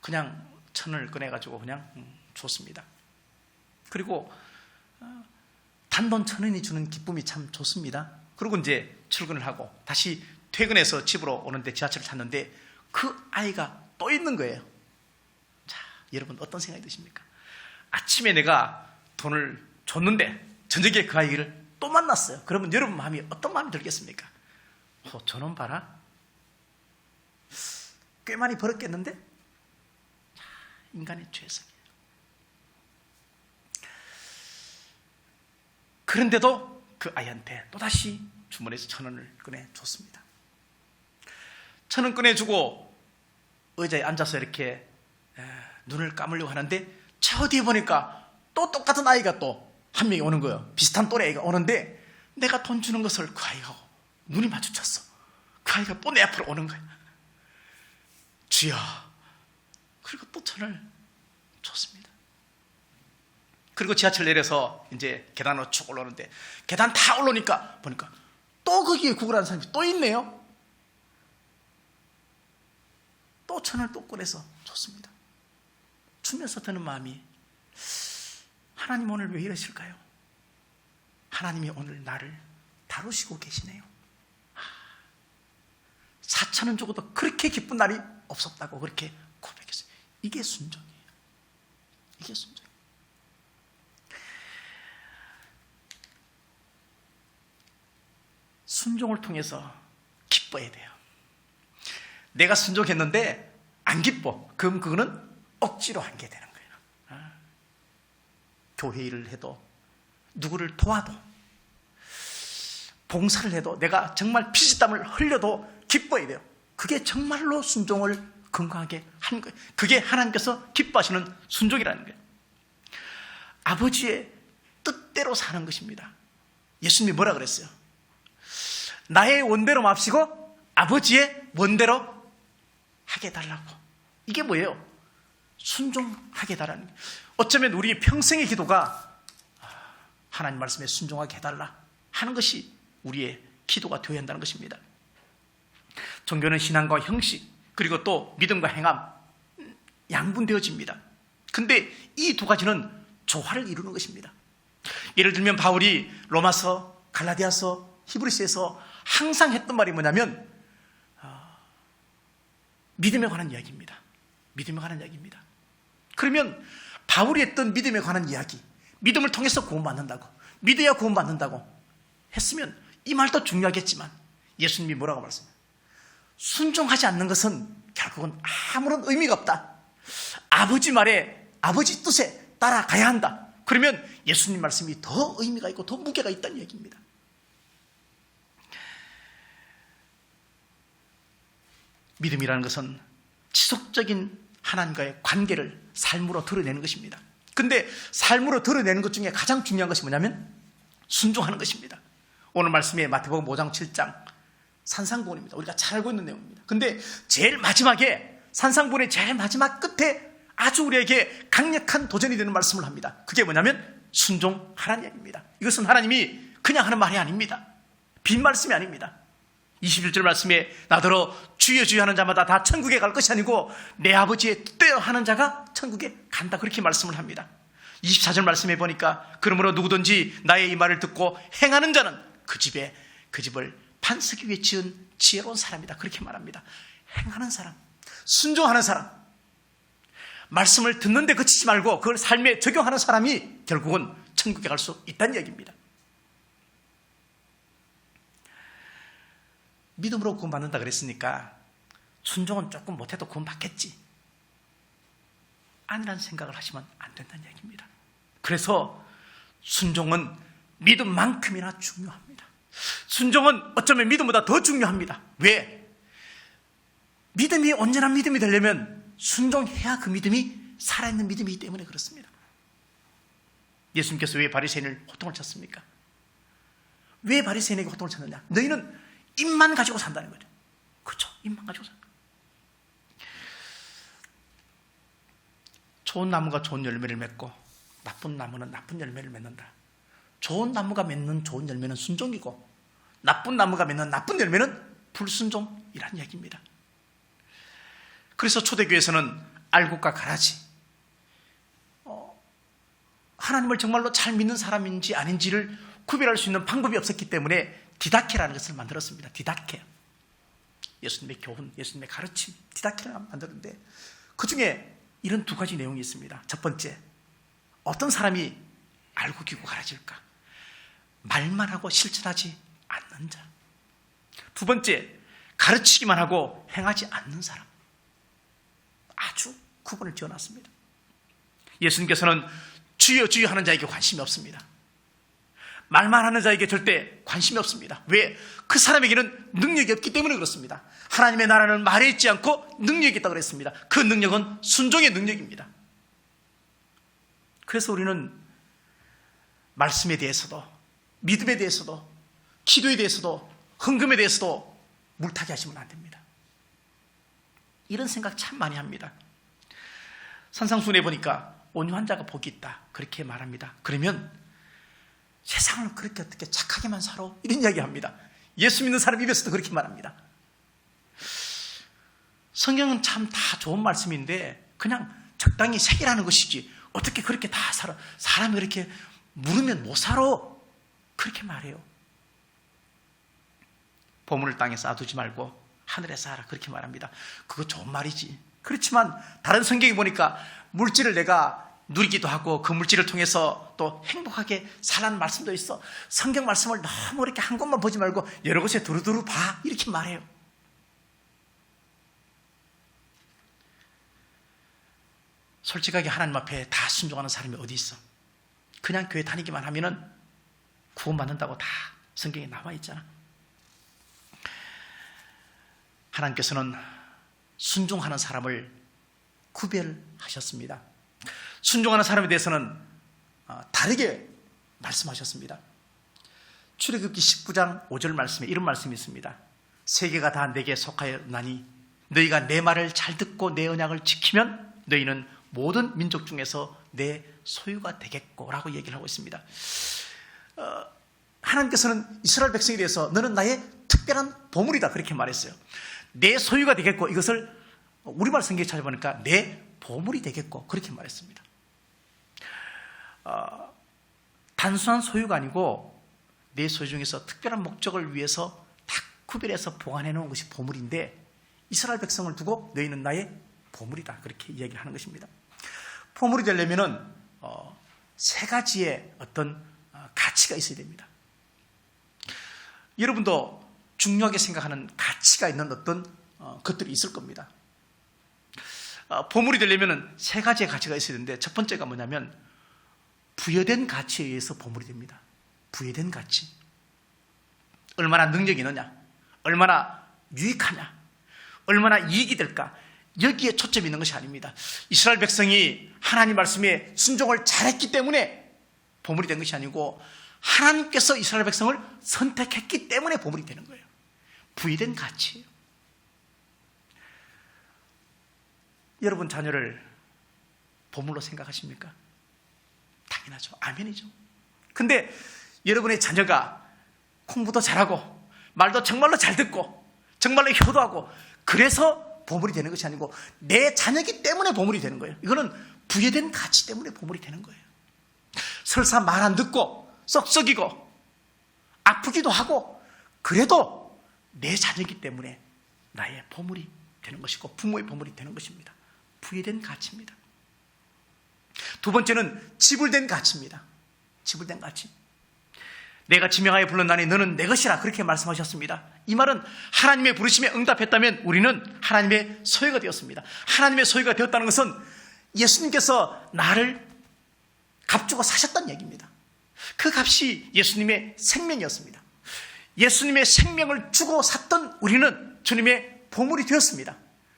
그냥 천을 꺼내가지고 그냥 줬습니다. 그리고 단돈 1,000원이 주는 기쁨이 참 좋습니다. 그리고 이제 출근을 하고 다시 퇴근해서 집으로 오는데 지하철을 탔는데 그 아이가 또 있는 거예요. 자, 여러분 어떤 생각이 드십니까? 아침에 내가 돈을 줬는데 저녁에 그 아이를 또 만났어요. 그러면 여러분 마음이 어떤 마음이 들겠습니까? 저놈 봐라. 꽤 많이 벌었겠는데? 자, 인간의 죄성이에요. 그런데도 그 아이한테 또다시 주머니에서 1,000원을 꺼내줬습니다. 1,000원 꺼내주고 의자에 앉아서 이렇게 눈을 감으려고 하는데 저 뒤에 보니까 또 똑같은 아이가 또 한 명이 오는 거예요. 비슷한 또래 아이가 오는데 내가 돈 주는 것을 그 아이가 눈이 마주쳤어. 그 아이가 또 내 앞으로 오는 거예요. 주여. 그리고 또 1,000원을 줬습니다. 그리고 지하철 내려서 이제 계단으로 쭉 올라오는데 계단 다 올라오니까 보니까 또 거기에 구걸하는 사람이 또 있네요. 또 1,000원을 또 꺼내서 줬습니다. 주면서 드는 마음이 하나님 오늘 왜 이러실까요? 하나님이 오늘 나를 다루시고 계시네요. 4,000원 주고도 그렇게 기쁜 날이 없었다고 그렇게 고백했어요. 이게 순종이에요. 이게 순종이에요. 순종을 통해서 기뻐야 돼요. 내가 순종했는데 안 기뻐. 그럼 그거는 억지로 한 게 되는 거예요. 교회 일을 해도 누구를 도와도 봉사를 해도 내가 정말 피지땀을 흘려도 기뻐야 돼요. 그게 정말로 순종을 건강하게 하는 거예요. 그게 하나님께서 기뻐하시는 순종이라는 거예요. 아버지의 뜻대로 사는 것입니다. 예수님이 뭐라 그랬어요? 나의 원대로 맙시고 아버지의 원대로 하게 해달라고. 이게 뭐예요? 순종하게 해달라는 거예요. 어쩌면 우리 평생의 기도가 하나님 말씀에 순종하게 해달라 하는 것이 우리의 기도가 되어야 한다는 것입니다. 종교는 신앙과 형식 그리고 또 믿음과 행함 양분되어집니다. 근데 이 두 가지는 조화를 이루는 것입니다. 예를 들면 바울이 로마서, 갈라디아서, 히브리서에서 항상 했던 말이 뭐냐면 믿음에 관한 이야기입니다. 믿음에 관한 이야기입니다. 그러면 바울이 했던 믿음에 관한 이야기, 믿음을 통해서 구원받는다고, 믿어야 구원받는다고 했으면 이 말도 중요하겠지만 예수님이 뭐라고 말씀해요? 순종하지 않는 것은 결국은 아무런 의미가 없다. 아버지 말에, 아버지 뜻에 따라가야 한다. 그러면 예수님 말씀이 더 의미가 있고 더 무게가 있다는 얘기입니다. 믿음이라는 것은 지속적인 하나님과의 관계를 삶으로 드러내는 것입니다. 근데 삶으로 드러내는 것 중에 가장 중요한 것이 뭐냐면 순종하는 것입니다. 오늘 말씀에 마태복음 5장 7장 산상보훈입니다. 우리가 잘 알고 있는 내용입니다. 근데 제일 마지막에 산상보훈의 제일 마지막 끝에 아주 우리에게 강력한 도전이 되는 말씀을 합니다. 그게 뭐냐면 순종하라는 얘기입니다. 이것은 하나님이 그냥 하는 말이 아닙니다. 빈 말씀이 아닙니다. 21절 말씀에 나더러 주여 주여 하는 자마다 다 천국에 갈 것이 아니고 내 아버지의 뜻대로 하는 자가 천국에 간다, 그렇게 말씀을 합니다. 24절 말씀에 보니까 그러므로 누구든지 나의 이 말을 듣고 행하는 자는 그 집을 반석 위에 지은 지혜로운 사람이다, 그렇게 말합니다. 행하는 사람, 순종하는 사람, 말씀을 듣는데 그치지 말고 그걸 삶에 적용하는 사람이 결국은 천국에 갈 수 있다는 얘기입니다. 믿음으로 구원받는다 그랬으니까 순종은 조금 못해도 구원받겠지, 아니라는 생각을 하시면 안 된다는 얘기입니다. 그래서 순종은 믿음만큼이나 중요합니다. 순종은 어쩌면 믿음보다 더 중요합니다. 왜? 믿음이 온전한 믿음이 되려면 순종해야 그 믿음이 살아있는 믿음이기 때문에 그렇습니다. 예수님께서 왜 바리새인을 호통을 쳤습니까? 왜 바리새인에게 호통을 쳤느냐? 너희는 입만 가지고 산다는 거죠. 그렇죠? 입만 가지고 산다. 좋은 나무가 좋은 열매를 맺고 나쁜 나무는 나쁜 열매를 맺는다. 좋은 나무가 맺는 좋은 열매는 순종이고 나쁜 나무가 맺는 나쁜 열매는 불순종이라는 얘기입니다. 그래서 초대교회에서는 알곡과 가라지, 하나님을 정말로 잘 믿는 사람인지 아닌지를 구별할 수 있는 방법이 없었기 때문에 디다케라는 것을 만들었습니다. 디다케, 예수님의 교훈, 예수님의 가르침, 디다케를 만들었는데 그 중에 이런 두 가지 내용이 있습니다. 첫 번째, 어떤 사람이 알고 기고 가라질까? 말만 하고 실천하지 않는 자. 두 번째, 가르치기만 하고 행하지 않는 사람. 아주 구분을 지어놨습니다. 예수님께서는 주여 주여 하는 자에게 관심이 없습니다. 말만 하는 자에게 절대 관심이 없습니다. 왜? 그 사람에게는 능력이 없기 때문에 그렇습니다. 하나님의 나라는 말에 있지 않고 능력이 있다고 그랬습니다. 그 능력은 순종의 능력입니다. 그래서 우리는 말씀에 대해서도, 믿음에 대해서도, 기도에 대해서도, 헌금에 대해서도 물타기 하시면 안 됩니다. 이런 생각 참 많이 합니다. 산상수훈에 보니까 온유한 자가 복이 있다, 그렇게 말합니다. 그러면 세상을 그렇게 어떻게 착하게만 살아? 이런 이야기 합니다. 예수 믿는 사람 입에서도 그렇게 말합니다. 성경은 참 다 좋은 말씀인데 그냥 적당히 새기라는 것이지 어떻게 그렇게 다 살아? 사람이 그렇게 물으면 못 살아, 그렇게 말해요. 보물을 땅에 쌓아두지 말고 하늘에 쌓아라, 그렇게 말합니다. 그거 좋은 말이지. 그렇지만 다른 성경에 보니까 물질을 내가 누리기도 하고 그 물질을 통해서 또 행복하게 살라는 말씀도 있어. 성경 말씀을 너무 이렇게 한 곳만 보지 말고 여러 곳에 두루두루 봐, 이렇게 말해요. 솔직하게 하나님 앞에 다 순종하는 사람이 어디 있어? 그냥 교회 다니기만 하면은 구원받는다고 다 성경에 나와 있잖아. 하나님께서는 순종하는 사람을 구별하셨습니다. 순종하는 사람에 대해서는 다르게 말씀하셨습니다. 출애굽기 19장 5절 말씀에 이런 말씀이 있습니다. 세계가 다 내게 속하였나니 너희가 내 말을 잘 듣고 내 언약을 지키면 너희는 모든 민족 중에서 내 소유가 되겠고 라고 얘기를 하고 있습니다. 하나님께서는 이스라엘 백성에 대해서 너는 나의 특별한 보물이다, 그렇게 말했어요. 내 소유가 되겠고, 이것을 우리말 성경에 찾아보니까 내 보물이 되겠고, 그렇게 말했습니다. 단순한 소유가 아니고 내 소유 중에서 특별한 목적을 위해서 딱 구별해서 보관해 놓은 것이 보물인데 이스라엘 백성을 두고 너희는 나의 보물이다, 그렇게 이야기를 하는 것입니다. 보물이 되려면은 세 가지의 어떤 가치가 있어야 됩니다. 여러분도 중요하게 생각하는 가치가 있는 어떤 것들이 있을 겁니다. 보물이 되려면 세 가지의 가치가 있어야 되는데 첫 번째가 뭐냐면 부여된 가치에 의해서 보물이 됩니다. 부여된 가치. 얼마나 능력이 있느냐, 얼마나 유익하냐, 얼마나 이익이 될까, 여기에 초점이 있는 것이 아닙니다. 이스라엘 백성이 하나님 말씀에 순종을 잘했기 때문에 보물이 된 것이 아니고 하나님께서 이스라엘 백성을 선택했기 때문에 보물이 되는 거예요. 부여된 가치예요. 여러분 자녀를 보물로 생각하십니까? 당연하죠. 아멘이죠. 근데 여러분의 자녀가 공부도 잘하고 말도 정말로 잘 듣고 정말로 효도하고 그래서 보물이 되는 것이 아니고 내 자녀이기 때문에 보물이 되는 거예요. 이거는 부여된 가치 때문에 보물이 되는 거예요. 설사 말 안 듣고 썩썩이고 아프기도 하고 그래도 내 자녀이기 때문에 나의 보물이 되는 것이고 부모의 보물이 되는 것입니다. 부여된 가치입니다. 두 번째는 지불된 가치입니다. 지불된 가치. 내가 지명하여 불렀나니 너는 내 것이라 그렇게 말씀하셨습니다. 이 말은 하나님의 부르심에 응답했다면 우리는 하나님의 소유가 되었습니다. 하나님의 소유가 되었다는 것은 예수님께서 나를 값주고 사셨다는 얘기입니다. 그 값이 예수님의 생명이었습니다. 예수님의 생명을 주고 샀던 우리는 주님의 보물이 되었습니다.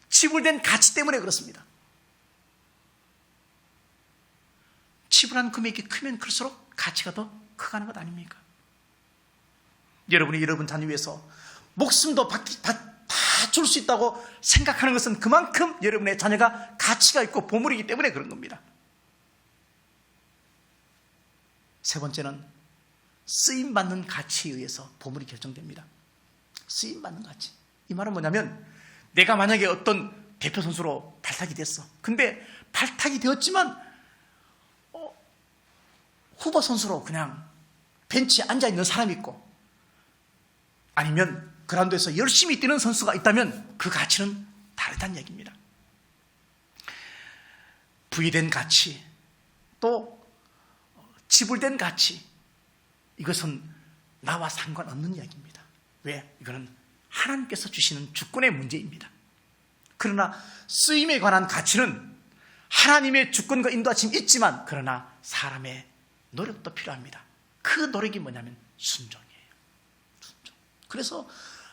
지불된 가치 때문에 그렇습니다. 지불한 금액이 크면 클수록 가치가 더 커가는 것 아닙니까? 여러분이 여러분 자녀 위해서 목숨도 다 줄 수 있다고 생각하는 것은 그만큼 여러분의 자녀가 가치가 있고 보물이기 때문에 그런 겁니다. 세 번째는 쓰임받는 가치에 의해서 보물이 결정됩니다. 쓰임받는 가치. 이 말은 뭐냐면 내가 만약에 어떤 대표 선수로 발탁이 됐어. 근데 발탁이 되었지만 후보 선수로 그냥 벤치에 앉아있는 사람이 있고 아니면 그라운드에서 열심히 뛰는 선수가 있다면 그 가치는 다르다는 얘기입니다. 부여된 가치 또 지불된 가치 이것은 나와 상관없는 이야기입니다. 왜? 이거는 하나님께서 주시는 주권의 문제입니다. 그러나 쓰임에 관한 가치는 하나님의 주권과 인도하심이 있지만 그러나 사람의 노력도 필요합니다. 그 노력이 뭐냐면 순종이에요. 순종. 그래서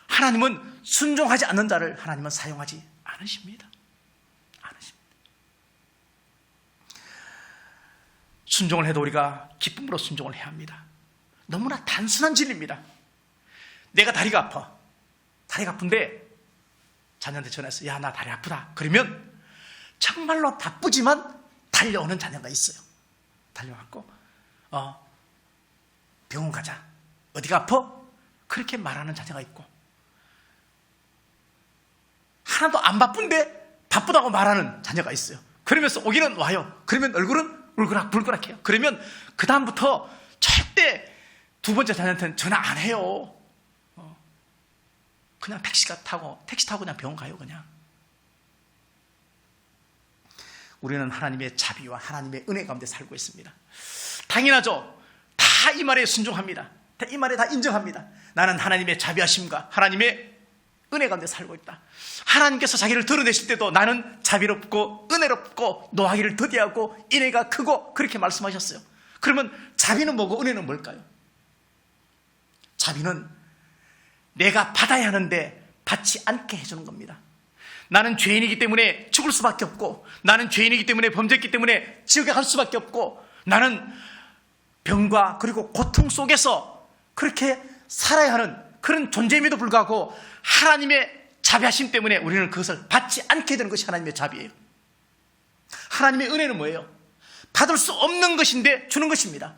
하나님은 순종하지 않는 자를 하나님은 사용하지 않으십니다. 순종을 해도 우리가 기쁨으로 순종을 해야 합니다. 너무나 단순한 진리입니다. 내가 다리가 아파. 다리가 아픈데 자녀한테 전화해서 야, 나 다리 아프다. 그러면 정말로 바쁘지만 달려오는 자녀가 있어요. 달려왔고 병원 가자. 어디가 아파? 그렇게 말하는 자녀가 있고 하나도 안 바쁜데 바쁘다고 말하는 자녀가 있어요. 그러면서 오기는 와요. 그러면 얼굴은 울그락불그락해요. 그러면 그 다음부터 절대 두 번째 자녀한테는 전화 안 해요. 그냥 택시 타고 그냥 병원 가요. 그냥. 우리는 하나님의 자비와 하나님의 은혜 가운데 살고 있습니다. 당연하죠. 다 이 말에 순종합니다. 이 말에 다 인정합니다. 나는 하나님의 자비하심과 하나님의 은혜 가운데 살고 있다. 하나님께서 자기를 드러내실 때도 나는 자비롭고 은혜롭고 노하기를 더디하고 인애가 크고 그렇게 말씀하셨어요. 그러면 자비는 뭐고 은혜는 뭘까요? 자비는 내가 받아야 하는데 받지 않게 해주는 겁니다. 나는 죄인이기 때문에 죽을 수밖에 없고 나는 죄인이기 때문에 범죄했기 때문에 지옥에 갈 수밖에 없고 나는 병과 그리고 고통 속에서 그렇게 살아야 하는 그런 존재임에도 불구하고 하나님의 자비하심 때문에 우리는 그것을 받지 않게 되는 것이 하나님의 자비예요. 하나님의 은혜는 뭐예요? 받을 수 없는 것인데 주는 것입니다.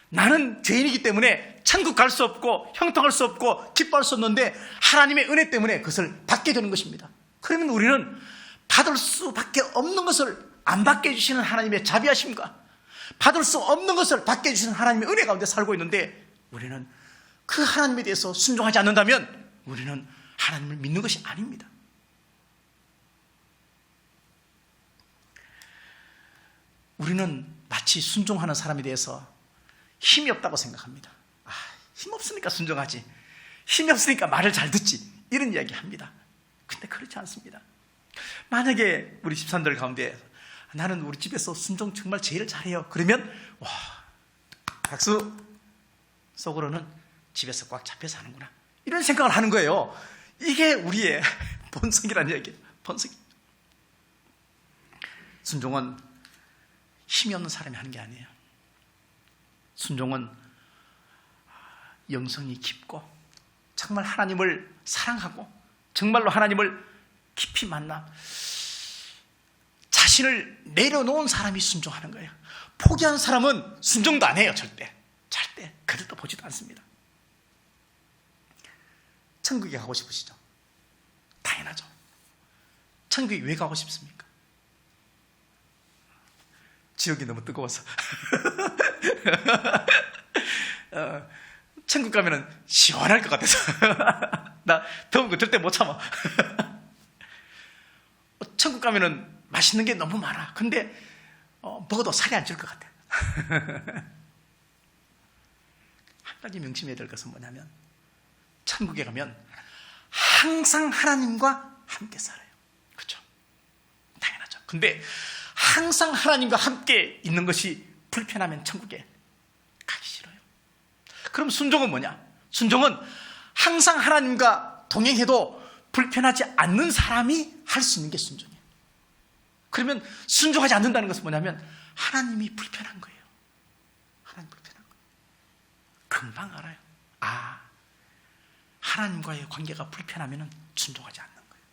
나는 죄인이기 때문에 천국 갈 수 없고 형통할 수 없고 기뻐할 수 없는데 하나님의 은혜 때문에 그것을 받게 되는 것입니다. 그러면 우리는 받을 수밖에 없는 것을 안 받게 해주시는 하나님의 자비하심과 받을 수 없는 것을 받게 해주시는 하나님의 은혜 가운데 살고 있는데 우리는 그 하나님에 대해서 순종하지 않는다면 우리는 하나님을 믿는 것이 아닙니다. 우리는 마치 순종하는 사람에 대해서 힘이 없다고 생각합니다. 힘 없으니까 순종하지. 힘이 없으니까 말을 잘 듣지. 이런 이야기 합니다. 근데 그렇지 않습니다. 만약에 우리 집사님들 가운데 나는 우리 집에서 순종 정말 제일 잘해요. 그러면 와, 박수. 속으로는 집에서 꽉 잡혀 사는구나. 이런 생각을 하는 거예요. 이게 우리의 본성이라는 얘기예요. 본성. 순종은 힘이 없는 사람이 하는 게 아니에요. 순종은 영성이 깊고 정말 하나님을 사랑하고 정말로 하나님을 깊이 만나 자신을 내려놓은 사람이 순종하는 거예요. 포기한 사람은 순종도 안 해요. 절대 그들도 보지도 않습니다. 천국에 가고 싶으시죠? 당연하죠. 천국에 왜 가고 싶습니까? 지옥이 너무 뜨거워서. 천국 가면은 시원할 것 같아서. 나 더운 거 절대 못 참아. 천국 가면은 맛있는 게 너무 많아. 근데 먹어도 살이 안 찔 것 같아. 한 가지 명심해야 될 것은 뭐냐면, 천국에 가면 항상 하나님과 함께 살아요. 그렇죠? 당연하죠. 근데 항상 하나님과 함께 있는 것이 불편하면 천국에 가기 싫어요. 그럼 순종은 뭐냐? 순종은 항상 하나님과 동행해도 불편하지 않는 사람이 할 수 있는 게 순종이에요. 그러면 순종하지 않는다는 것은 뭐냐면 하나님이 불편한 거예요. 하나님 불편한 거예요. 금방 알아요. 아, 하나님과의 관계가 불편하면 순종하지 않는 거예요.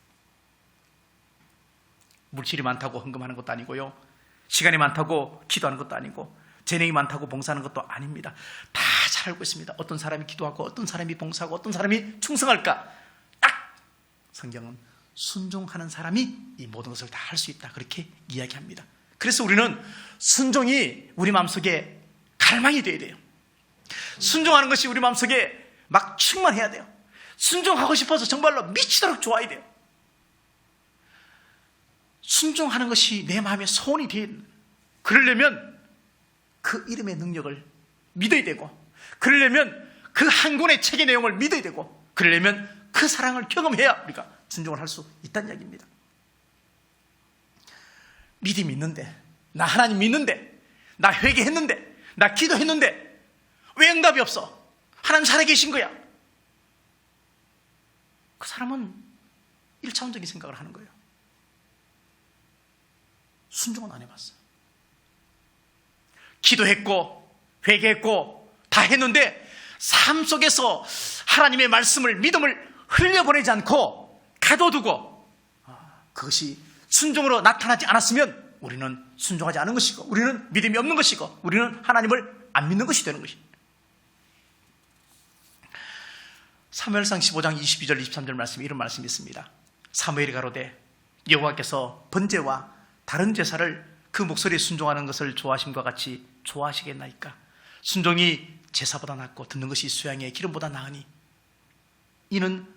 물질이 많다고 헌금하는 것도 아니고요, 시간이 많다고 기도하는 것도 아니고, 재능이 많다고 봉사하는 것도 아닙니다. 다 잘 알고 있습니다. 어떤 사람이 기도하고 어떤 사람이 봉사하고 어떤 사람이 충성할까. 딱 성경은 순종하는 사람이 이 모든 것을 다 할 수 있다, 그렇게 이야기합니다. 그래서 우리는 순종이 우리 마음속에 갈망이 되어야 돼요. 순종하는 것이 우리 마음속에 막 충만해야 돼요. 순종하고 싶어서 정말로 미치도록 좋아야 돼요. 순종하는 것이 내 마음의 소원이 되어야 돼요. 그러려면 그 이름의 능력을 믿어야 되고, 그러려면 그 한 권의 책의 내용을 믿어야 되고, 그러려면 그 사랑을 경험해야 우리가 순종을 할 수 있다는 이야기입니다. 믿음이 있는데, 나 하나님 믿는데, 나 회개했는데, 나 기도했는데 왜 응답이 없어? 하나님 살아계신 거야. 그 사람은 1차원적인 생각을 하는 거예요. 순종은 안 해봤어요. 기도했고 회개했고 다 했는데 삶 속에서 하나님의 말씀을, 믿음을 흘려보내지 않고 가둬두고, 그것이 순종으로 나타나지 않았으면 우리는 순종하지 않은 것이고, 우리는 믿음이 없는 것이고, 우리는 하나님을 안 믿는 것이 되는 것입니다. 사무엘상 15장 22절 23절 말씀에 이런 말씀이 있습니다. 사무엘이 가로되 여호와께서 번제와 다른 제사를 그 목소리에 순종하는 것을 좋아하심과 같이 좋아하시겠나이까. 순종이 제사보다 낫고 듣는 것이 수양의 기름보다 나으니, 이는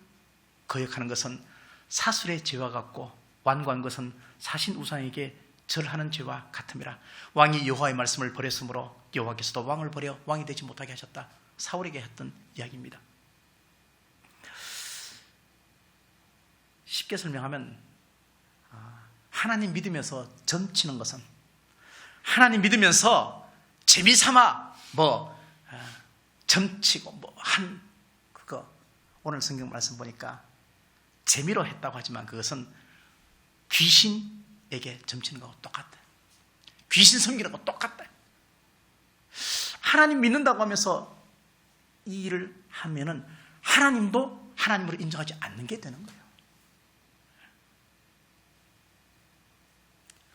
거역하는 것은 사술의 죄와 같고 완고한 것은 사신 우상에게 절하는 죄와 같음이라. 왕이 여호와의 말씀을 버렸으므로 여호와께서도 왕을 버려 왕이 되지 못하게 하셨다. 사울에게 했던 이야기입니다. 쉽게 설명하면, 하나님 믿으면서 점치는 것은, 하나님 믿으면서 재미삼아 점치고 그거 오늘 성경 말씀 보니까 재미로 했다고 하지만 그것은 귀신에게 점치는 거하고 똑같아요. 귀신 섬기는 거 똑같아요. 하나님 믿는다고 하면서 이 일을 하면은 하나님도 하나님으로 인정하지 않는 게 되는 거예요.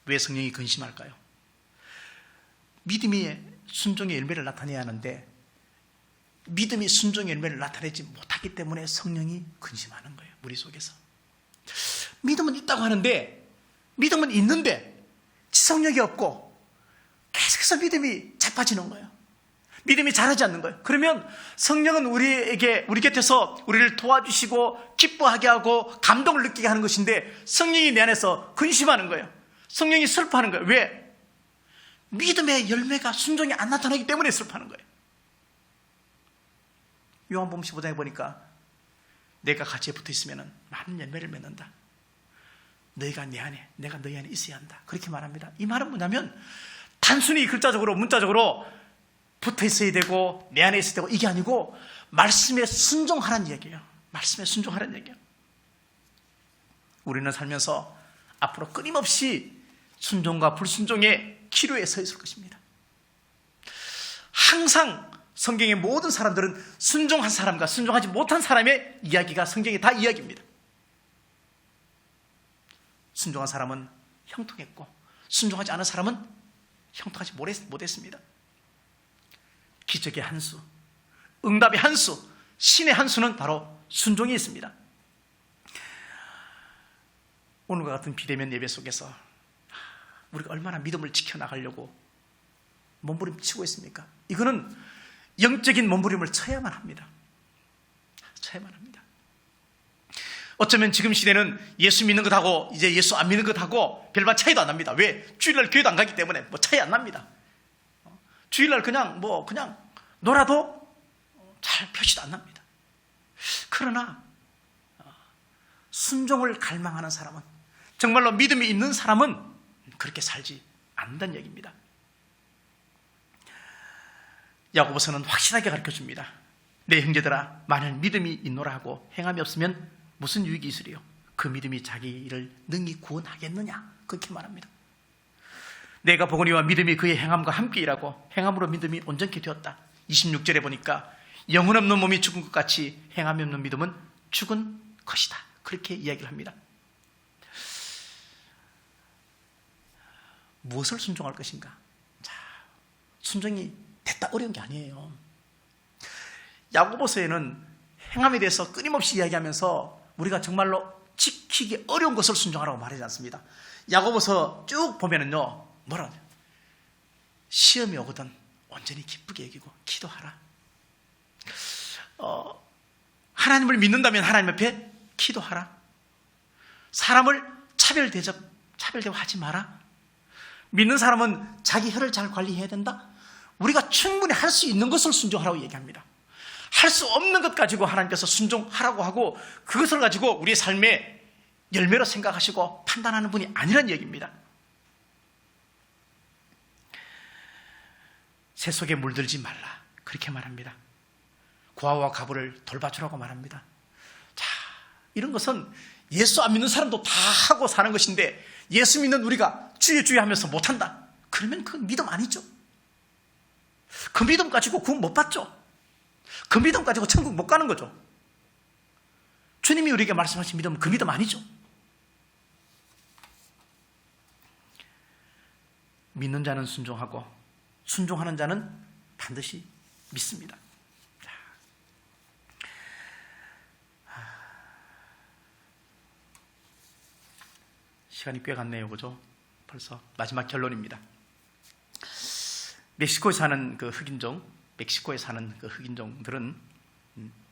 왜 성령이 근심할까요? 믿음이 순종의 열매를 나타내야 하는데 믿음이 순종의 열매를 나타내지 못하기 때문에 성령이 근심하는 거예요. 우리 속에서 믿음은 있다고 하는데, 믿음은 있는데 지속력이 없고 계속해서 믿음이 자빠지는 거예요. 믿음이 자라지 않는 거예요. 그러면 성령은 우리 곁에서 우리를 도와주시고 기뻐하게 하고 감동을 느끼게 하는 것인데, 성령이 내 안에서 근심하는 거예요. 성령이 슬퍼하는 거예요. 왜? 믿음의 열매가 순종이 안 나타나기 때문에 슬퍼하는 거예요. 요한복음 15장에 보니까 내가 같이 붙어 있으면 많은 열매를 맺는다. 너희가 내 안에, 내가 너희 안에 있어야 한다. 그렇게 말합니다. 이 말은 뭐냐면 단순히 글자적으로 문자적으로 붙어 있어야 되고 내 안에 있어야 되고 이게 아니고 말씀에 순종하라는 얘기예요. 말씀에 순종하라는 얘기예요. 우리는 살면서 앞으로 끊임없이 순종과 불순종의 기로에 서 있을 것입니다. 항상 성경의 모든 사람들은 순종한 사람과 순종하지 못한 사람의 이야기가 성경에 다 이야기입니다. 순종한 사람은 형통했고 순종하지 않은 사람은 형통하지 못했습니다. 기적의 한 수, 응답의 한 수, 신의 한 수는 바로 순종이 있습니다. 오늘과 같은 비대면 예배 속에서 우리가 얼마나 믿음을 지켜나가려고 몸부림치고 있습니까? 이거는 영적인 몸부림을 쳐야만 합니다. 쳐야만 합니다. 어쩌면 지금 시대는 예수 믿는 것하고 이제 예수 안 믿는 것하고 별반 차이도 안 납니다. 왜? 주일날 교회도 안 가기 때문에 뭐 차이 안 납니다. 주일날 그냥 놀아도 잘 표시도 안 납니다. 그러나 순종을 갈망하는 사람은, 정말로 믿음이 있는 사람은 그렇게 살지 않는다는 얘기입니다. 야고보서는 확실하게 가르쳐줍니다. 내 형제들아, 만일 믿음이 있노라 하고 행함이 없으면 무슨 유익이 있으리요? 그 믿음이 자기를 능히 구원하겠느냐? 그렇게 말합니다. 내가 보거니와 믿음이 그의 행함과 함께 일하고 행함으로 믿음이 온전케 되었다. 26절에 보니까 영혼 없는 몸이 죽은 것 같이 행함이 없는 믿음은 죽은 것이다. 그렇게 이야기를 합니다. 무엇을 순종할 것인가? 자, 순종이 됐다 어려운 게 아니에요. 야고보서에는 행함에 대해서 끊임없이 이야기하면서 우리가 정말로 지키기 어려운 것을 순종하라고 말하지 않습니다. 야고보서 쭉 보면은요, 뭐라 하죠? 시험이 오거든 온전히 기쁘게 여기고 기도하라. 하나님을 믿는다면 하나님 앞에 기도하라. 사람을 차별대하지 마라. 믿는 사람은 자기 혀를 잘 관리해야 된다. 우리가 충분히 할 수 있는 것을 순종하라고 얘기합니다. 할 수 없는 것 가지고 하나님께서 순종하라고 하고 그것을 가지고 우리의 삶의 열매로 생각하시고 판단하는 분이 아니란 얘기입니다. 새 속에 물들지 말라, 그렇게 말합니다. 고아와 가부를 돌봐주라고 말합니다. 자, 이런 것은 예수 안 믿는 사람도 다 하고 사는 것인데 예수 믿는 우리가 주여 주여 하면서 못한다, 그러면 그 믿음 아니죠. 그 믿음 가지고 구원 못 받죠. 그 믿음 가지고 천국 못 가는 거죠. 주님이 우리에게 말씀하신 믿음은 그 믿음 아니죠. 믿는 자는 순종하고 순종하는 자는 반드시 믿습니다. 시간이 꽤 갔네요, 그죠? 벌써 마지막 결론입니다. 멕시코에 사는 그 흑인종들은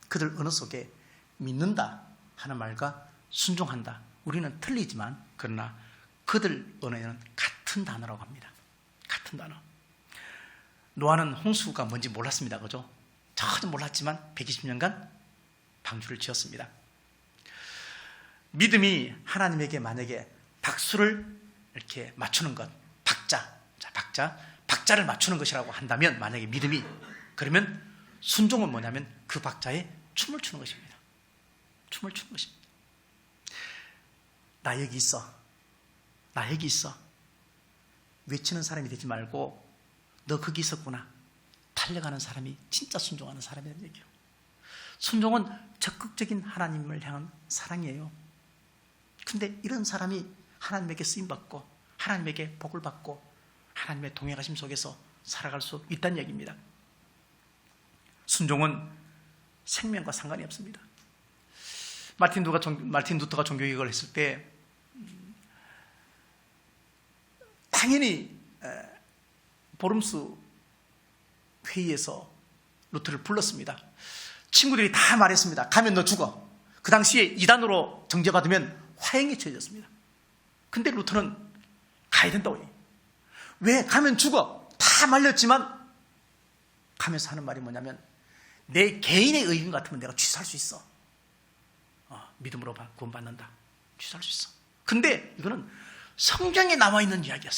그들 언어 속에 믿는다 하는 말과 순종한다, 우리는 틀리지만 그러나 그들 언어에는 같은 단어라고 합니다. 같은 단어. 노아는 홍수가 뭔지 몰랐습니다, 그죠? 전혀 몰랐지만 120년간 방주를 지었습니다. 믿음이 하나님에게 만약에 박수를 이렇게 맞추는 것, 박자를 맞추는 것이라고 한다면, 만약에 믿음이, 그러면 순종은 뭐냐면 그 박자에 춤을 추는 것입니다. 춤을 추는 것입니다. 나 여기 있어, 나 여기 있어 외치는 사람이 되지 말고 너 거기 있었구나 달려가는 사람이 진짜 순종하는 사람이라는 얘기예요. 순종은 적극적인 하나님을 향한 사랑이에요. 근데 이런 사람이 하나님에게 쓰임받고 하나님에게 복을 받고 하나님의 동행하심 속에서 살아갈 수 있다는 얘기입니다. 순종은 생명과 상관이 없습니다. 마틴 루터가 종교개혁을 했을 때 당연히 보름스 회의에서 루터를 불렀습니다. 친구들이 다 말했습니다. 가면 너 죽어. 그 당시에 이단으로 정죄받으면 화형이 처해졌습니다. 근데 루터는 가야 된다고 해요. 왜? 가면 죽어. 다 말렸지만 가면서 하는 말이 뭐냐면, 내 개인의 의견 같으면 내가 취소할 수 있어. 믿음으로 구원받는다. 취소할 수 있어. 근데 이거는 성경에 나와 있는 이야기야.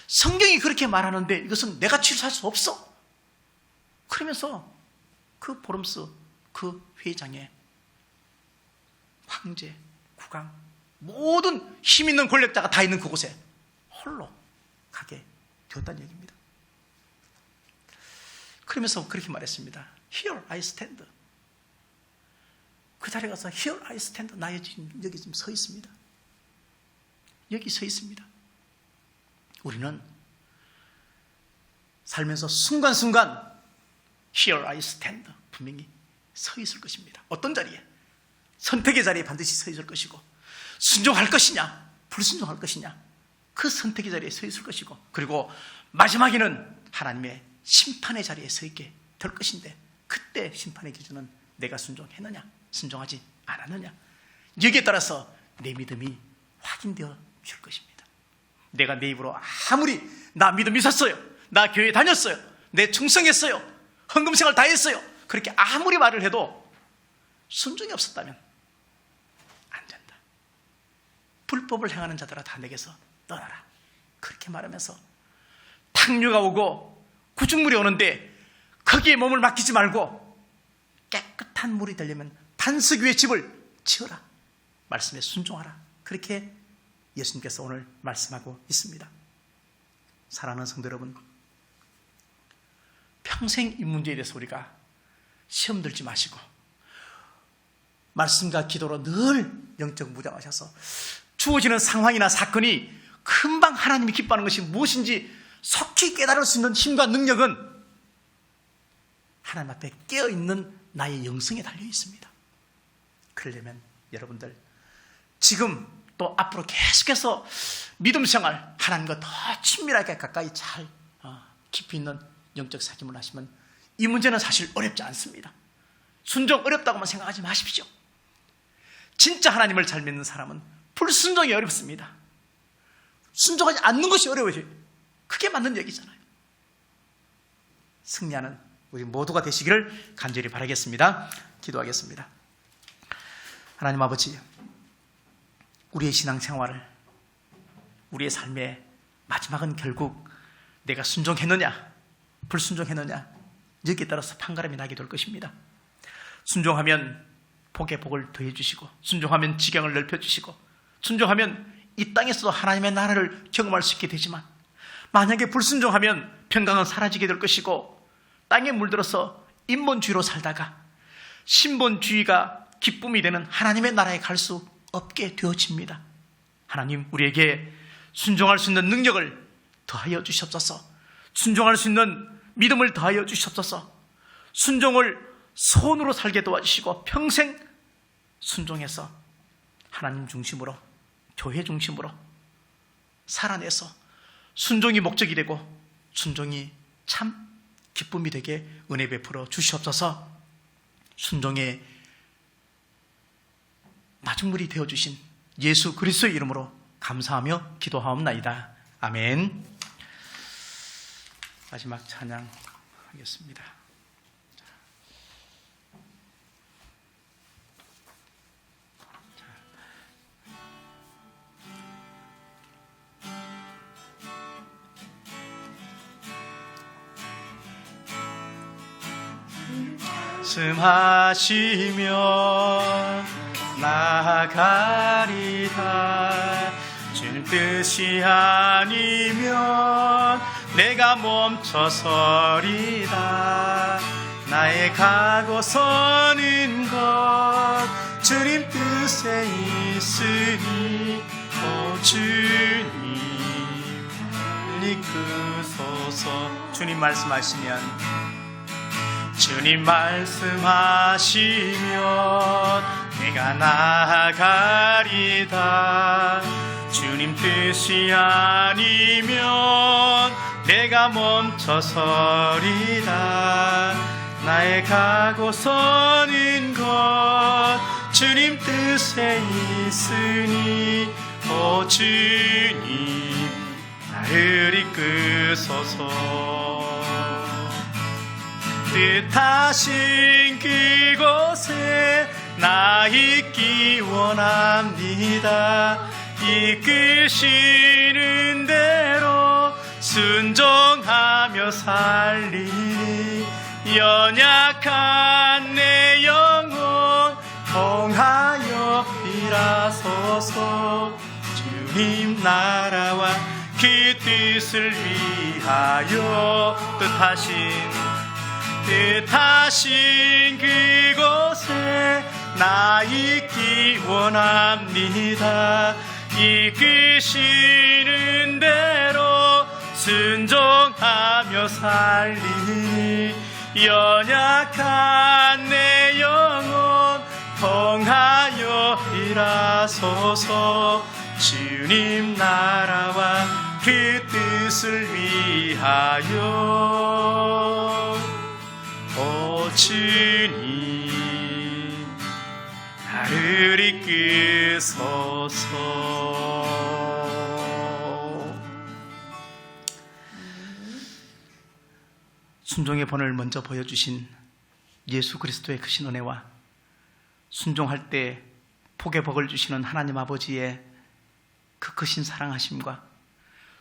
성경이 그렇게 말하는데 이것은 내가 취소할 수 없어. 그러면서 그 보름스 그 회장에 황제, 국왕, 모든 힘 있는 권력자가 다 있는 그곳에 홀로 가게 되었다는 얘기입니다. 그러면서 그렇게 말했습니다. Here I stand. 그 자리에 가서 Here I stand. 나 여기 지금 서 있습니다. 여기 서 있습니다. 우리는 살면서 순간순간 Here I stand. 분명히 서 있을 것입니다. 어떤 자리에? 선택의 자리에 반드시 서 있을 것이고, 순종할 것이냐 불순종할 것이냐, 그 선택의 자리에 서 있을 것이고, 그리고 마지막에는 하나님의 심판의 자리에 서 있게 될 것인데, 그때 심판의 기준은 내가 순종했느냐 순종하지 않았느냐, 여기에 따라서 내 믿음이 확인되어 줄 것입니다. 내가 내 입으로 아무리 나 믿음 있었어요, 나 교회 다녔어요, 내 충성했어요, 헌금생활 다 했어요, 그렇게 아무리 말을 해도 순종이 없었다면 안 된다. 불법을 행하는 자들아 다 내게서 떠나라, 그렇게 말하면서 탕류가 오고 구중물이 오는데 거기에 몸을 맡기지 말고 깨끗한 물이 되려면 반석 위에 집을 지어라, 말씀에 순종하라, 그렇게 예수님께서 오늘 말씀하고 있습니다. 사랑하는 성도 여러분, 평생 이 문제에 대해서 우리가 시험 들지 마시고 말씀과 기도로 늘 영적 무장하셔서 주어지는 상황이나 사건이 금방 하나님이 기뻐하는 것이 무엇인지 속히 깨달을 수 있는 힘과 능력은 하나님 앞에 깨어있는 나의 영성에 달려 있습니다. 그러려면 여러분들 지금 또 앞으로 계속해서 믿음 생활, 하나님과 더 친밀하게 가까이 잘 깊이 있는 영적 사귐을 하시면 이 문제는 사실 어렵지 않습니다. 순종 어렵다고만 생각하지 마십시오. 진짜 하나님을 잘 믿는 사람은 불순종이 어렵습니다. 순종하지 않는 것이 어려워요. 그게 맞는 얘기잖아요. 승리하는 우리 모두가 되시기를 간절히 바라겠습니다. 기도하겠습니다. 하나님 아버지, 우리의 신앙생활을, 우리의 삶의 마지막은 결국 내가 순종했느냐 불순종했느냐, 여기에 따라서 판가름이 나게 될 것입니다. 순종하면 복의 복을 더해 주시고, 순종하면 지경을 넓혀 주시고, 순종하면 이 땅에서도 하나님의 나라를 경험할 수 있게 되지만, 만약에 불순종하면 평강은 사라지게 될 것이고, 땅에 물들어서 인본주의로 살다가 신본주의가 기쁨이 되는 하나님의 나라에 갈 수 없게 되어집니다. 하나님, 우리에게 순종할 수 있는 능력을 더하여 주시옵소서. 순종할 수 있는 믿음을 더하여 주시옵소서. 순종을 손으로 살게 도와주시고 평생 순종해서 하나님 중심으로, 교회 중심으로 살아내서 순종이 목적이 되고 순종이 참 기쁨이 되게 은혜 베풀어 주시옵소서. 순종의 마중물이 되어주신 예수 그리스도의 이름으로 감사하며 기도하옵나이다. 아멘. 마지막 찬양 하겠습니다. 말씀하시며 나아가리다. 주님 뜻이 아니면 내가 멈춰서리다. 나의 가고 서는 것 주님 뜻에 있으니 오 주님 이끄소서. 주님 말씀하시면, 주님 말씀하시면 내가 나아가리다. 주님 뜻이 아니면 내가 멈춰서리다. 나의 가고 서는 것 주님 뜻에 있으니 오 주님 나를 이끄소서. 뜻하신 그곳에 나 있기 원합니다. 이끄시는 대로 순종하며 살리니 연약한 내 영혼 통하여 일하소서. 주님 나라와 그 뜻을 위하여 뜻하신 그곳에 나 있기 원합니다. 이끄시는 대로 순종하며 살리니 연약한 내 주옵소서. 주님 나라와 그 뜻을 위하여 오 주님 나를 이끄소서. 순종의 본을 먼저 보여주신 예수 그리스도의 크신 은혜와 순종할 때 복의 복을 주시는 하나님 아버지의 그 크신 사랑하심과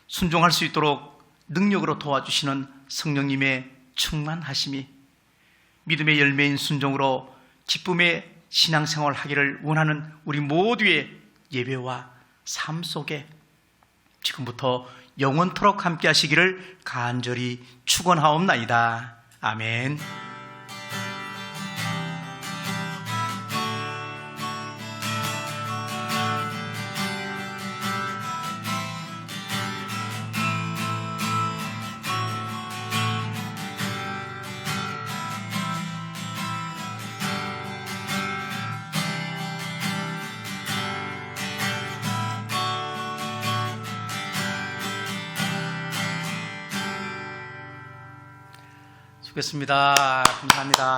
순종할 수 있도록 능력으로 도와주시는 성령님의 충만하심이 믿음의 열매인 순종으로 기쁨의 신앙생활을 하기를 원하는 우리 모두의 예배와 삶 속에 지금부터 영원토록 함께 하시기를 간절히 축원하옵나이다. 아멘. 수고했습니다. 감사합니다.